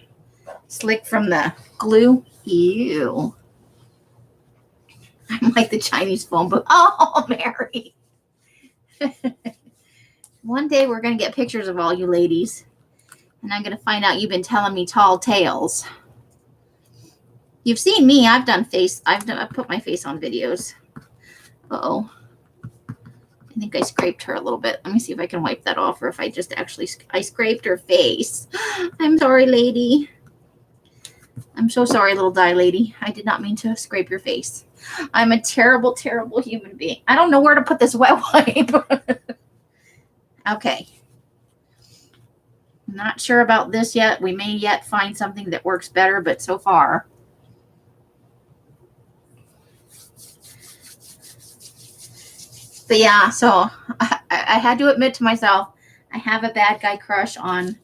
slick from the glue, ew. I'm like the Chinese phone book. Oh, Mary. One day we're going to get pictures of all you ladies, and I'm going to find out you've been telling me tall tales. You've seen me. I've put my face on videos. Uh-oh. I think I scraped her a little bit. Let me see if I can wipe that off or if I just actually, I scraped her face. I'm sorry, lady. I'm so sorry, little die lady. I did not mean to scrape your face. I'm a terrible, terrible human being. I don't know where to put this wet wipe. Okay. Not sure about this yet. We may yet find something that works better, but so far. But yeah, so I had to admit to myself, I have a bad guy crush on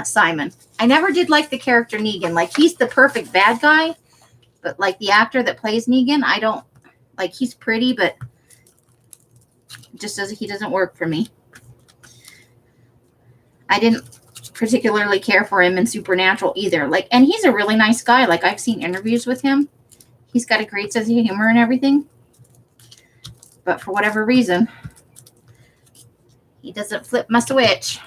Simon. I never did like the character Negan. Like, he's the perfect bad guy, but like the actor that plays Negan, I don't like. He's pretty, but he doesn't work for me. I didn't particularly care for him in Supernatural either. Like, and he's a really nice guy. Like, I've seen interviews with him. He's got a great sense of humor and everything. But for whatever reason, he doesn't flip my switch.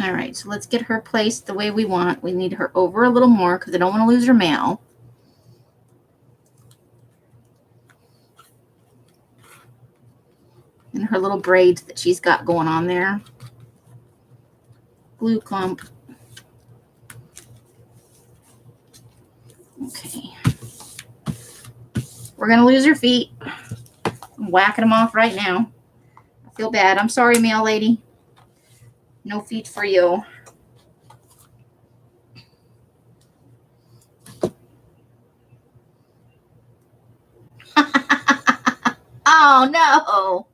All right, so let's get her placed the way we want. We need her over a little more because I don't want to lose her mail. And her little braids that she's got going on there. Glue clump. Okay. We're going to lose her feet. I'm whacking them off right now. I feel bad. I'm sorry, mail lady. No feet for you. Oh, no.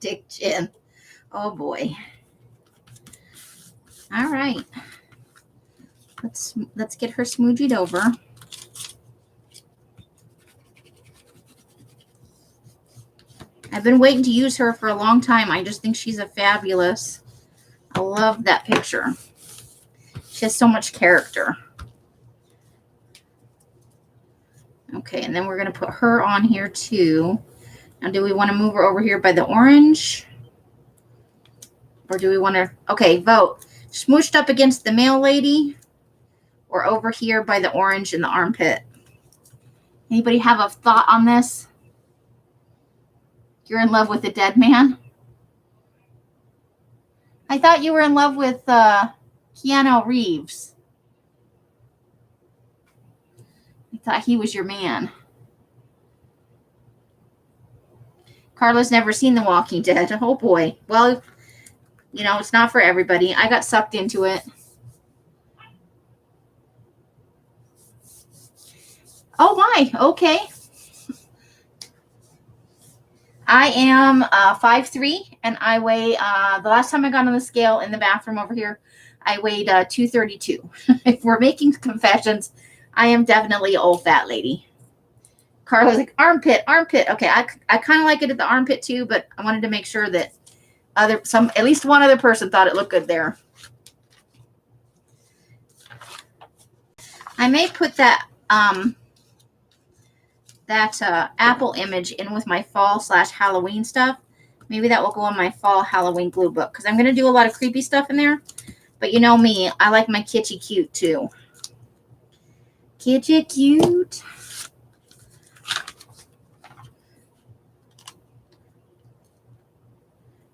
Dick chin. Oh, boy. All right. Let's get her smoogied over. I've been waiting to use her for a long time. I just think she's a fabulous. I love that picture. She has so much character. Okay, and then we're going to put her on here too. Now, do we want to move her over here by the orange? Or do we want to... Okay, vote. Smooshed up against the mail lady or over here by the orange in the armpit? Anybody have a thought on this? You're in love with the dead man? I thought you were in love with Keanu Reeves. I thought he was your man. Carla's never seen The Walking Dead. Oh, boy. Well, you know, it's not for everybody. I got sucked into it. Oh, my. Okay. I am 5'3", and I weigh, the last time I got on the scale in the bathroom over here, I weighed 232. If we're making confessions, I am definitely an old fat lady. Carla's like, armpit. Okay, I kind of like it at the armpit too, but I wanted to make sure that at least one other person thought it looked good there. I may put that apple image in with my fall/Halloween stuff. Maybe that will go on my fall Halloween glue book because I'm going to do a lot of creepy stuff in there. But you know me, I like my kitschy cute too. Kitschy cute.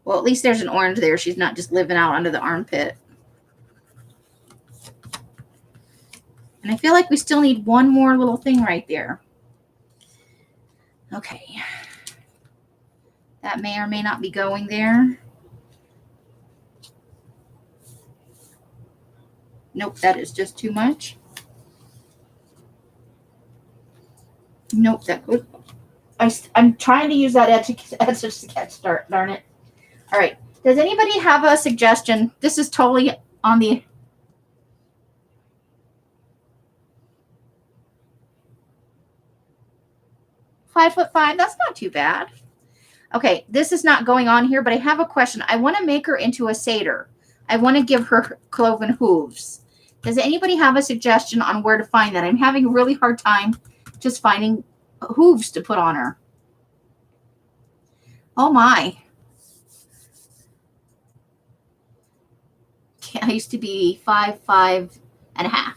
Well, at least there's an orange there. She's not just living out under the armpit. And I feel like we still need one more little thing right there. Okay. That may or may not be going there. Nope, that is just too much. Nope, that goes. I'm trying to use that edge to sketch, darn it. All right. Does anybody have a suggestion? This is totally on the... $5'5". That's not too bad. Okay, this is not going on here, but I have a question. I want to make her into a satyr. I want to give her cloven hooves. Does anybody have a suggestion on where to find that? I'm having a really hard time just finding hooves to put on her. Oh my. I used to be 5'5" and a half.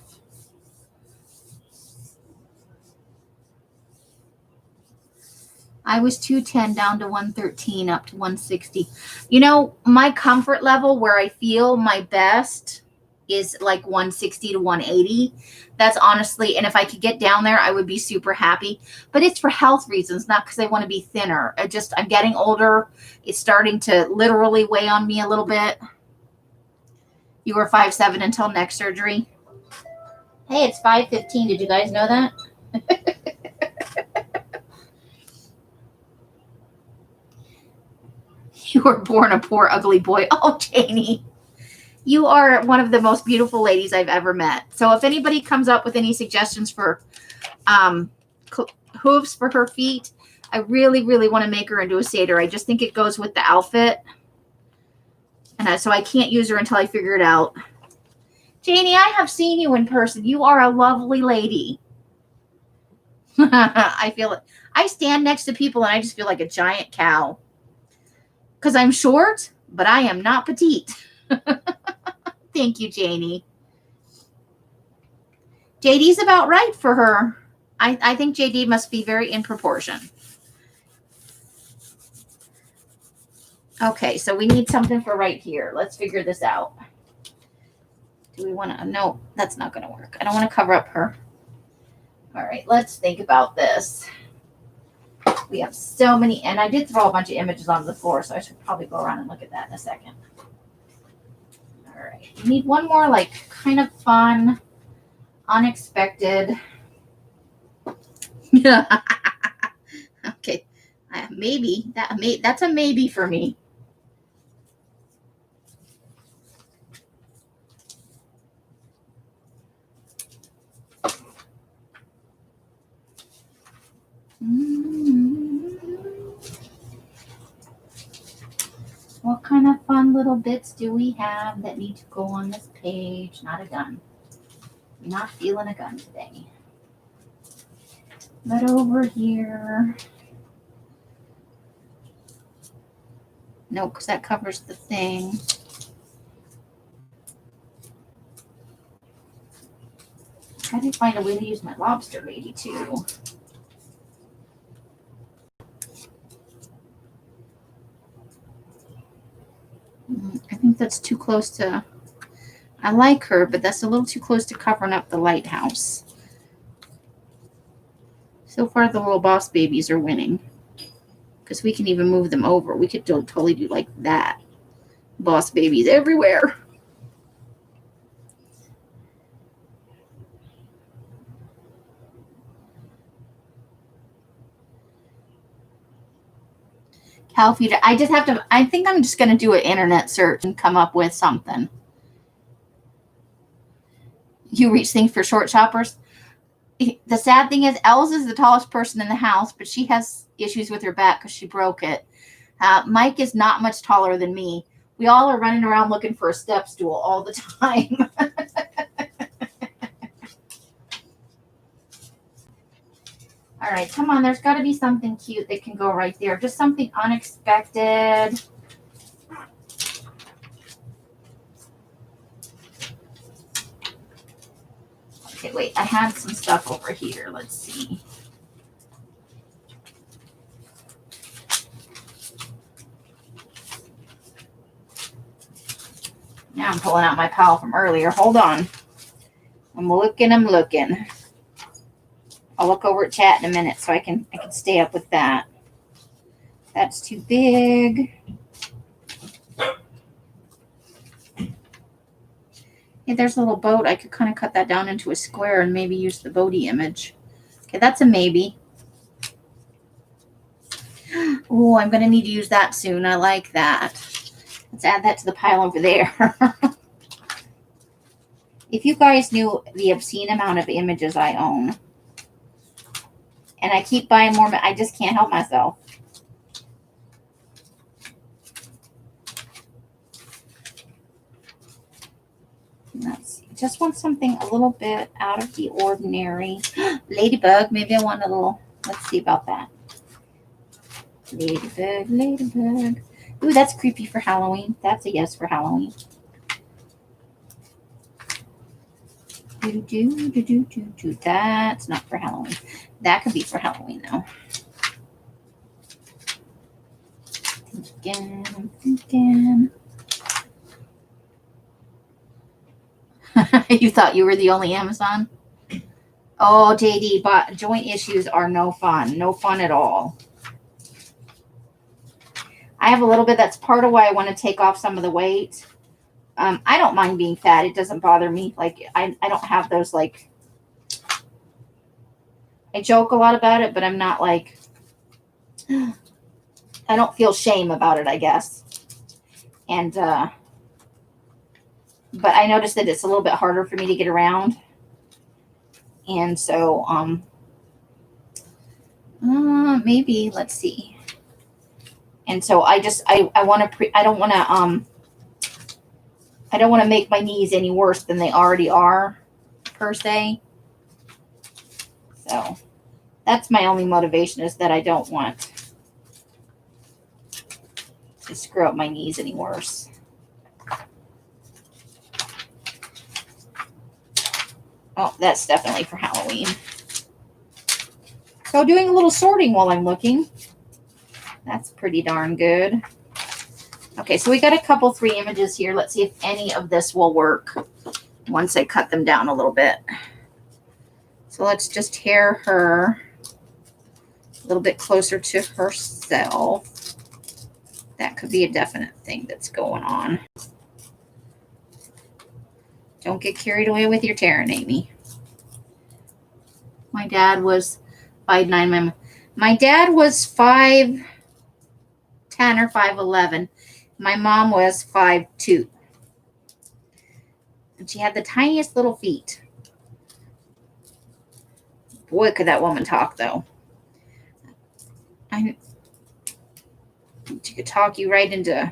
I was 210 down to 113 up to 160. You know, my comfort level where I feel my best is like 160 to 180. That's honestly, and if I could get down there, I would be super happy. But it's for health reasons, not because I want to be thinner. I'm getting older. It's starting to literally weigh on me a little bit. You were 5'7" until neck surgery. Hey, it's 5:15. Did you guys know that? You were born a poor, ugly boy. Oh, Janie, you are one of the most beautiful ladies I've ever met. So if anybody comes up with any suggestions for hooves for her feet. I really, really want to make her into a satyr. I just think it goes with the outfit. And so I can't use her until I figure it out. Janie, I have seen you in person. You are a lovely lady. I feel it. I stand next to people and I just feel like a giant cow. Because I'm short, but I am not petite. Thank you, Janie. JD's about right for her. I think JD must be very in proportion. Okay, so we need something for right here. Let's figure this out. Do we want to? No, that's not going to work. I don't want to cover up her. All right, let's think about this. We have so many, and I did throw a bunch of images on the floor, so I should probably go around and look at that in a second. All right, we need one more, like, kind of fun, unexpected. Okay, maybe that's a maybe for me. What kind of fun little bits do we have that need to go on this page? Not a gun. I'm not feeling a gun today. But over here. No, because that covers the thing. Try to find a way to use my lobster lady too. I think that's too close to, I like her, but that's a little too close to covering up the lighthouse. So far, the little boss babies are winning. Because we can even move them over. We could totally do like that. Boss babies everywhere. Cal Future. I just have to, I think I'm just going to do an internet search and come up with something. You reach things for short shoppers. The sad thing is, Els is the tallest person in the house, but she has issues with her back because she broke it. Mike is not much taller than me. We all are running around looking for a step stool all the time. All right, come on. There's got to be something cute that can go right there. Just something unexpected. Okay, wait. I had some stuff over here. Let's see. Now I'm pulling out my pile from earlier. Hold on. I'm looking. I'll look over at chat in a minute so I can stay up with that. That's too big. Hey, there's a little boat. I could kind of cut that down into a square and maybe use the boaty image. Okay, that's a maybe. Oh, I'm going to need to use that soon. I like that. Let's add that to the pile over there. If you guys knew the obscene amount of images I own, and I keep buying more, I just can't help myself. Let's see. Just want something a little bit out of the ordinary. Ladybug. Maybe I want a little. Let's see about that. Ladybug. Ooh, that's creepy for Halloween. That's a yes for Halloween. That's not for Halloween. That could be for Halloween, though. I'm thinking. You thought you were the only Amazon? Oh, JD, but joint issues are no fun. No fun at all. I have a little bit. That's part of why I want to take off some of the weight. I don't mind being fat. It doesn't bother me. Like, I don't have those, like, I joke a lot about it, but I'm not like, I don't feel shame about it, I guess. And, but I noticed that it's a little bit harder for me to get around. And so, Maybe, let's see. And so I want to, I don't want to make my knees any worse than they already are, per se. So that's my only motivation, is that I don't want to screw up my knees any worse. Oh, that's definitely for Halloween. So doing a little sorting while I'm looking. That's pretty darn good. Okay, so we got a couple 3 images here. Let's see if any of this will work once I cut them down a little bit. So let's just tear her a little bit closer to herself. That could be a definite thing that's going on. Don't get carried away with your tearing, Amy. My dad was 5'9". My dad was 5'10" or 5'11". My mom was 5'2". And she had the tiniest little feet. Boy, could that woman talk, though. She could talk you right into...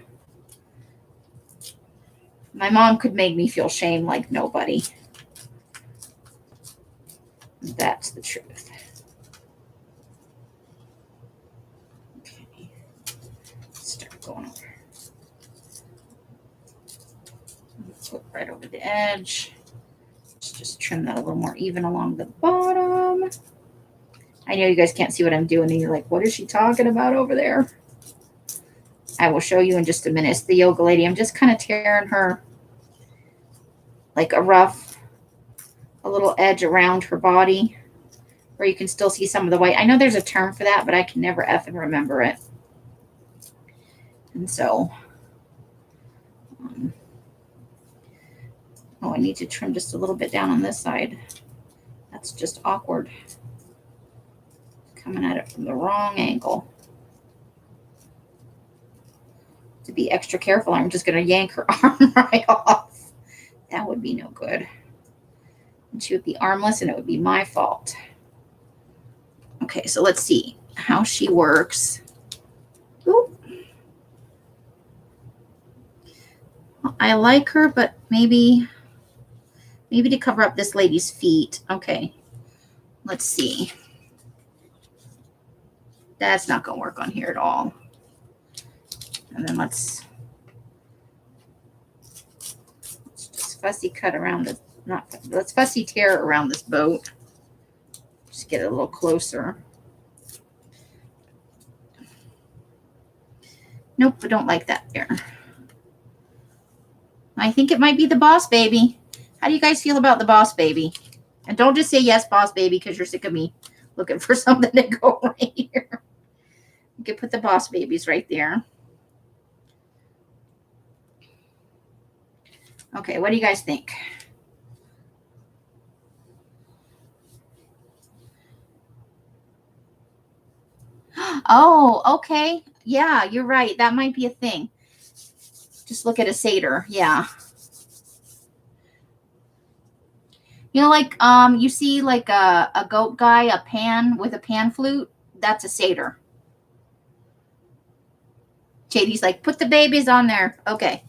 My mom could make me feel shame like nobody. That's the truth. Okay. Start going over. Flip right over the edge. Let's just trim that a little more even along the bottom. I know you guys can't see what I'm doing, and you're like, what is she talking about over there? I will show you in just a minute. It's the yoga lady. I'm just kind of tearing her like a little edge around her body where you can still see some of the white. I know there's a term for that, but I can never effing remember it. And so, I need to trim just a little bit down on this side. That's just awkward. Coming at it from the wrong angle. To be extra careful, I'm just going to yank her arm right off. That would be no good. And she would be armless, and it would be my fault. Okay, so let's see how she works. Ooh. I like her, but maybe to cover up this lady's feet. Okay, let's see. That's not going to work on here at all. And then let's just fussy cut around the, let's fussy tear around this boat. Just get it a little closer. Nope, I don't like that there. I think it might be the Boss Baby. How do you guys feel about the Boss Baby? And don't just say yes, Boss Baby, because you're sick of me looking for something to go right here. You can put the Boss Babies right there. Okay, what do you guys think? Oh, okay. Yeah, you're right. That might be a thing. Just look at a satyr. Yeah. You know, like you see like a goat guy, a pan with a pan flute. That's a satyr. Katie's like, put the babies on there. Okay.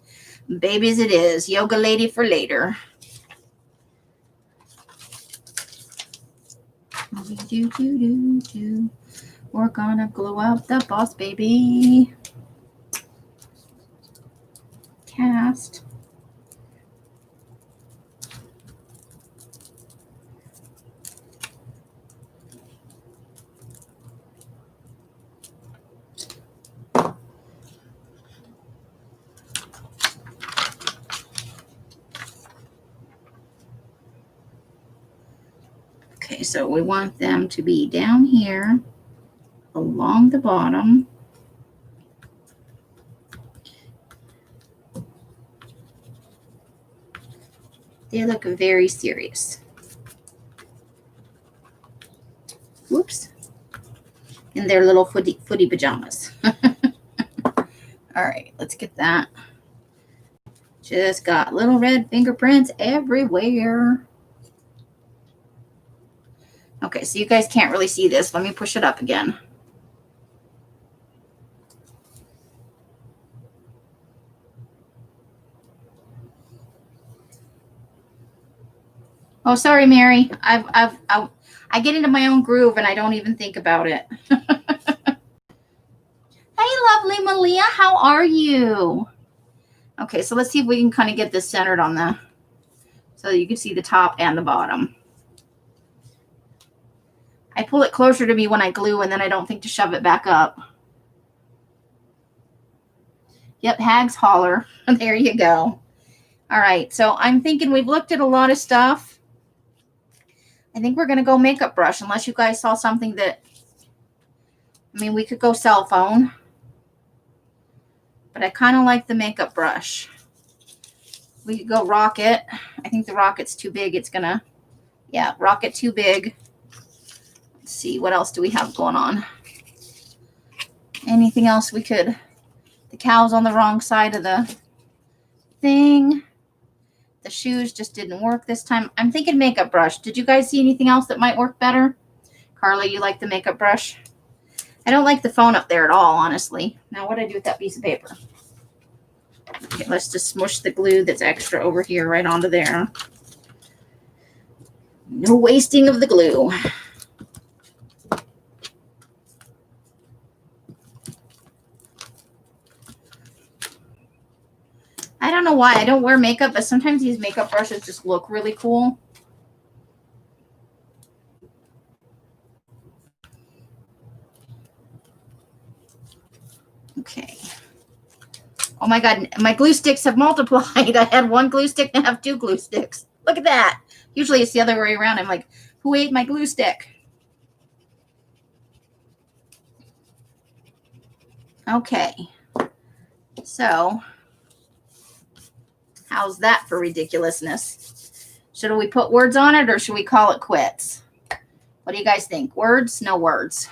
Babies it is. Yoga lady for later. We're gonna glow up the Boss Baby. Cast. Okay, so we want them to be down here along the bottom. They look very serious. Whoops. In their little footy pajamas. All right, let's get that. Just got little red fingerprints everywhere. Okay, so you guys can't really see this. Let me push it up again. Oh, sorry, Mary. I get into my own groove and I don't even think about it. Hey, lovely Malia, how are you? Okay, so let's see if we can kind of get this centered on the, so you can see the top and the bottom. I pull it closer to me when I glue and then I don't think to shove it back up. Yep, Hags Holler. There you go. All right, so I'm thinking we've looked at a lot of stuff. I think we're going to go makeup brush unless you guys saw something that, I mean, we could go cell phone. But I kind of like the makeup brush. We could go rocket. I think the rocket's too big. It's going to, yeah, rocket too big. Let's see, what else do we have going on? Anything else we could, the cow's on the wrong side of the thing. The shoes just didn't work this time. I'm thinking makeup brush. Did you guys see anything else that might work better? Carla, you like the makeup brush? I don't like the phone up there at all, honestly. Now, what do I do with that piece of paper? Okay, let's just smush the glue that's extra over here right onto there. No wasting of the glue. I don't know why I don't wear makeup, but sometimes these makeup brushes just look really cool. Okay. Oh my God, my glue sticks have multiplied. I had one glue stick and I have two glue sticks. Look at that. Usually it's the other way around. I'm like, who ate my glue stick? Okay. So, how's that for ridiculousness? Should we put words on it or should we call it quits? What do you guys think? Words? No words.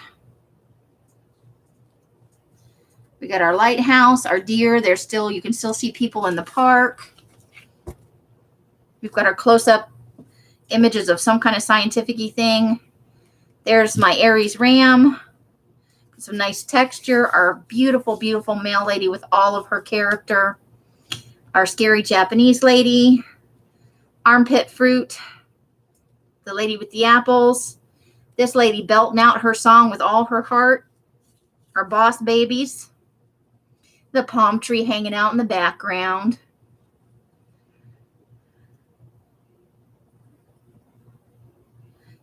We got our lighthouse, our deer. There's still, you can still see people in the park. We've got our close-up images of some kind of scientific-y thing. There's my Aries ram. Some nice texture. Our beautiful, beautiful mail lady with all of her character. Our scary Japanese lady. Armpit fruit. The lady with the apples. This lady belting out her song with all her heart. Our boss babies. The palm tree hanging out in the background.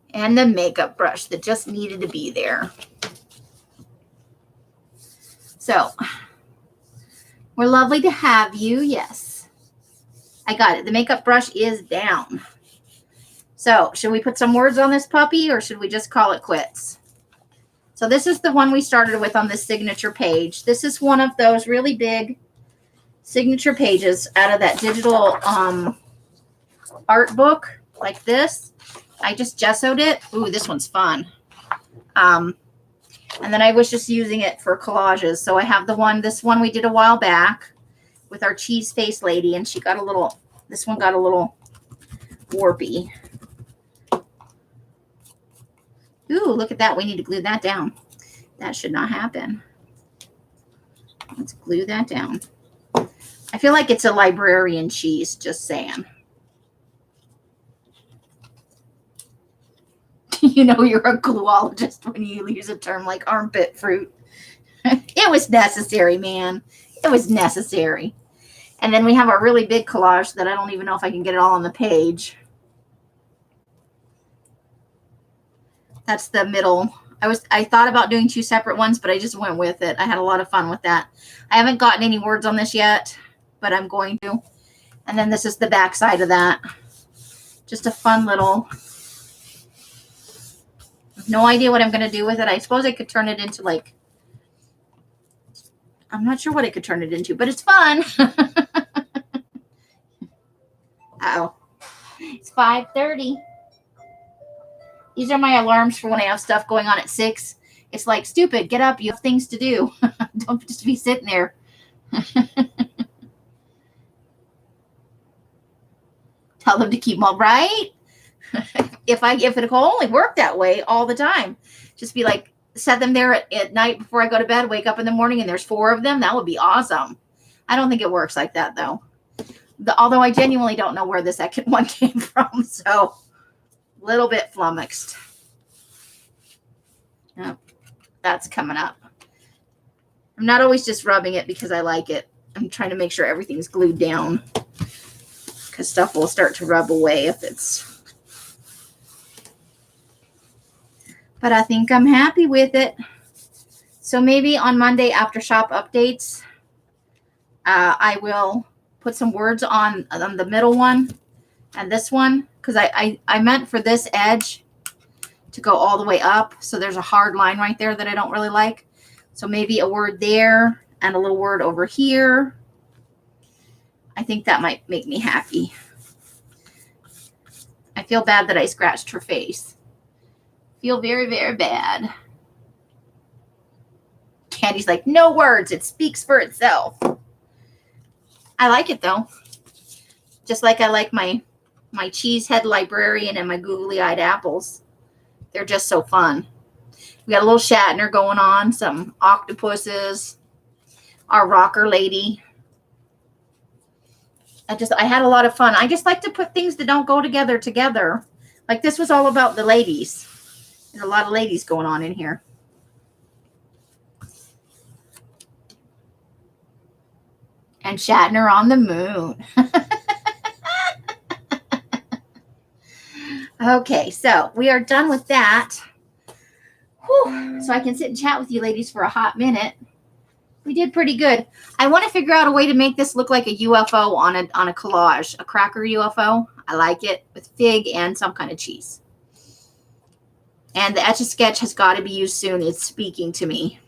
And the makeup brush that just needed to be there. So, we're lovely to have you. Yes. I got it. The makeup brush is down. So, should we put some words on this puppy or should we just call it quits? So this is the one we started with on this signature page. This is one of those really big signature pages out of that digital art book like this. I just gessoed it. Ooh, this one's fun. And then I was just using it for collages. So I have the one, this one we did a while back with our cheese face lady, and she got a little, this one got a little warpy. Ooh, look at that. We need to glue that down. That should not happen. Let's glue that down. I feel like it's a librarian cheese, just saying. You know you're a gluologist when you use a term like armpit fruit. It was necessary, man. It was necessary. And then we have our really big collage that I don't even know if I can get it all on the page. That's the middle. I thought about doing two separate ones, but I just went with it. I had a lot of fun with that. I haven't gotten any words on this yet, but I'm going to. And then this is the back side of that. Just a fun little, no idea what I'm going to do with it. I suppose I could turn it into like, I'm not sure what I could turn it into, but it's fun. Uh-oh. It's 5:30. These are my alarms for when I have stuff going on at 6. It's like, stupid, get up. You have things to do. Don't just be sitting there. Tell them to keep them all right. if it will only work that way all the time, just be like, set them there at night before I go to bed, wake up in the morning, and there's 4 of them. That would be awesome. I don't think it works like that, though. Although I genuinely don't know where the second one came from, so a little bit flummoxed. Oh, that's coming up. I'm not always just rubbing it because I like it. I'm trying to make sure everything's glued down, because stuff will start to rub away if it's... But I think I'm happy with it. So maybe on Monday after shop updates, I will put some words on the middle one and this one, because I meant for this edge to go all the way up. So there's a hard line right there that I don't really like. So maybe a word there and a little word over here. I think that might make me happy. I feel bad that I scratched her face. Feel very, very bad. Candy's like, no words. It speaks for itself. I like it, though. Just like I like my cheesehead librarian and my googly-eyed apples. They're just so fun. We got a little Shatner going on, some octopuses, our rocker lady. I had a lot of fun. I just like to put things that don't go together. Like this was all about the ladies. There's a lot of ladies going on in here. And Shatner on the moon. Okay, so we are done with that. Whew. So I can sit and chat with you ladies for a hot minute. We did pretty good. I want to figure out a way to make this look like a UFO on a collage, a cracker UFO. I like it with fig and some kind of cheese. And the Etch-a-Sketch has got to be used soon. It's speaking to me.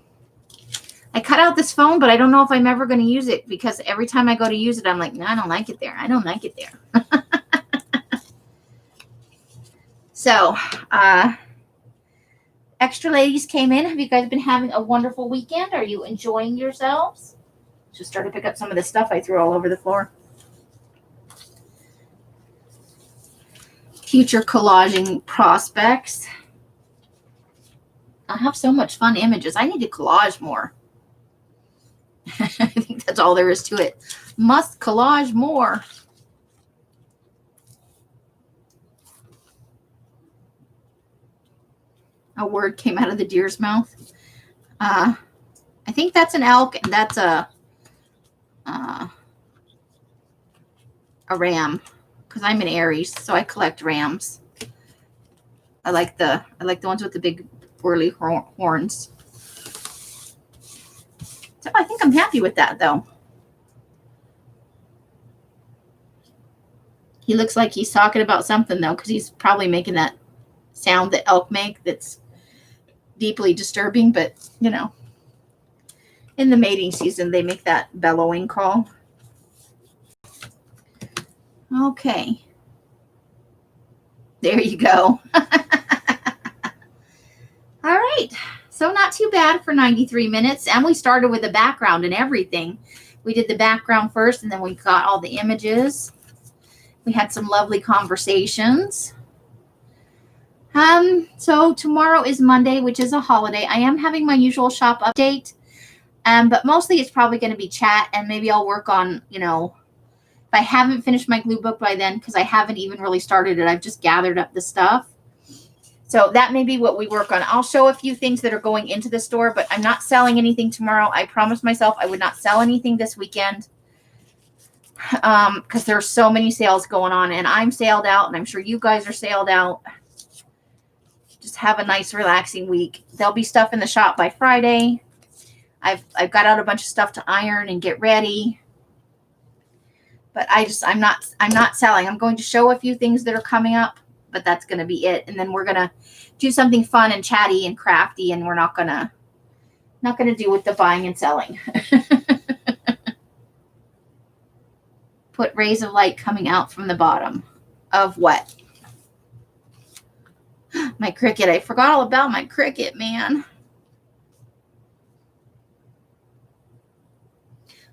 I cut out this phone, but I don't know if I'm ever going to use it, because every time I go to use it, I'm like, no, I don't like it there. I don't like it there. So, extra ladies came in. Have you guys been having a wonderful weekend? Are you enjoying yourselves? Just start to pick up some of the stuff I threw all over the floor. Future collaging prospects. I have so much fun images. I need to collage more. I think that's all there is to it. Must collage more. A word came out of the deer's mouth. I think that's an elk, and that's a ram, because I'm an Aries, so I collect rams. I like the ones with the big whirly horns. So I think I'm happy with that, though. He looks like he's talking about something, though, because he's probably making that sound that elk make that's deeply disturbing. But, you know, in the mating season, they make that bellowing call. Okay. There you go. All right. So not too bad for 93 minutes. And we started with the background and everything. We did the background first, and then we got all the images. We had some lovely conversations. So tomorrow is Monday, which is a holiday. I am having my usual shop update. But mostly it's probably going to be chat, and maybe I'll work on, you know, if I haven't finished my glue book by then, because I haven't even really started it. I've just gathered up the stuff. So that may be what we work on. I'll show a few things that are going into the store, but I'm not selling anything tomorrow. I promised myself I would not sell anything this weekend, because there's so many sales going on, and I'm sailed out, and I'm sure you guys are sailed out. Just have a nice, relaxing week. There'll be stuff in the shop by Friday. I've got out a bunch of stuff to iron and get ready. But I'm not selling. I'm going to show a few things that are coming up, but that's going to be it. And then we're going to do something fun and chatty and crafty, and we're not going to do with the buying and selling. Put rays of light coming out from the bottom of what? My Cricut. I forgot all about my Cricut, man.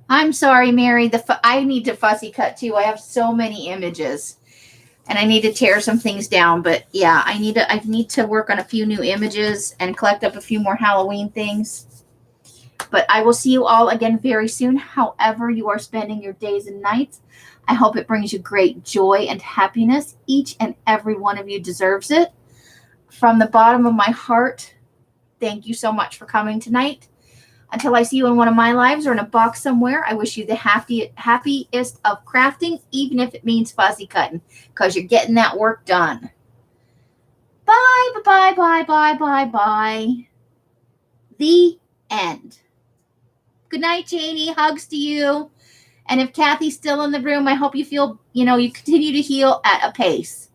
I'm sorry, Mary. I need to fussy cut too. I have so many images. And I need to tear some things down, but yeah, I need to work on a few new images and collect up a few more Halloween things. But I will see you all again very soon. However you are spending your days and nights, I hope it brings you great joy and happiness. Each and every one of you deserves it. From the bottom of my heart, thank you so much for coming tonight. Until I see you in one of my lives or in a box somewhere, I wish you the happiest of crafting, even if it means fuzzy cutting, because you're getting that work done. Bye, bye, bye, bye, bye, bye. The end. Good night, Janie. Hugs to you. And if Kathy's still in the room, I hope you feel, you continue to heal at a pace.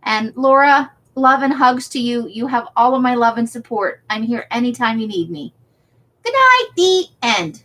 And Laura, love and hugs to you. You have all of my love and support. I'm here anytime you need me. Good night. The end.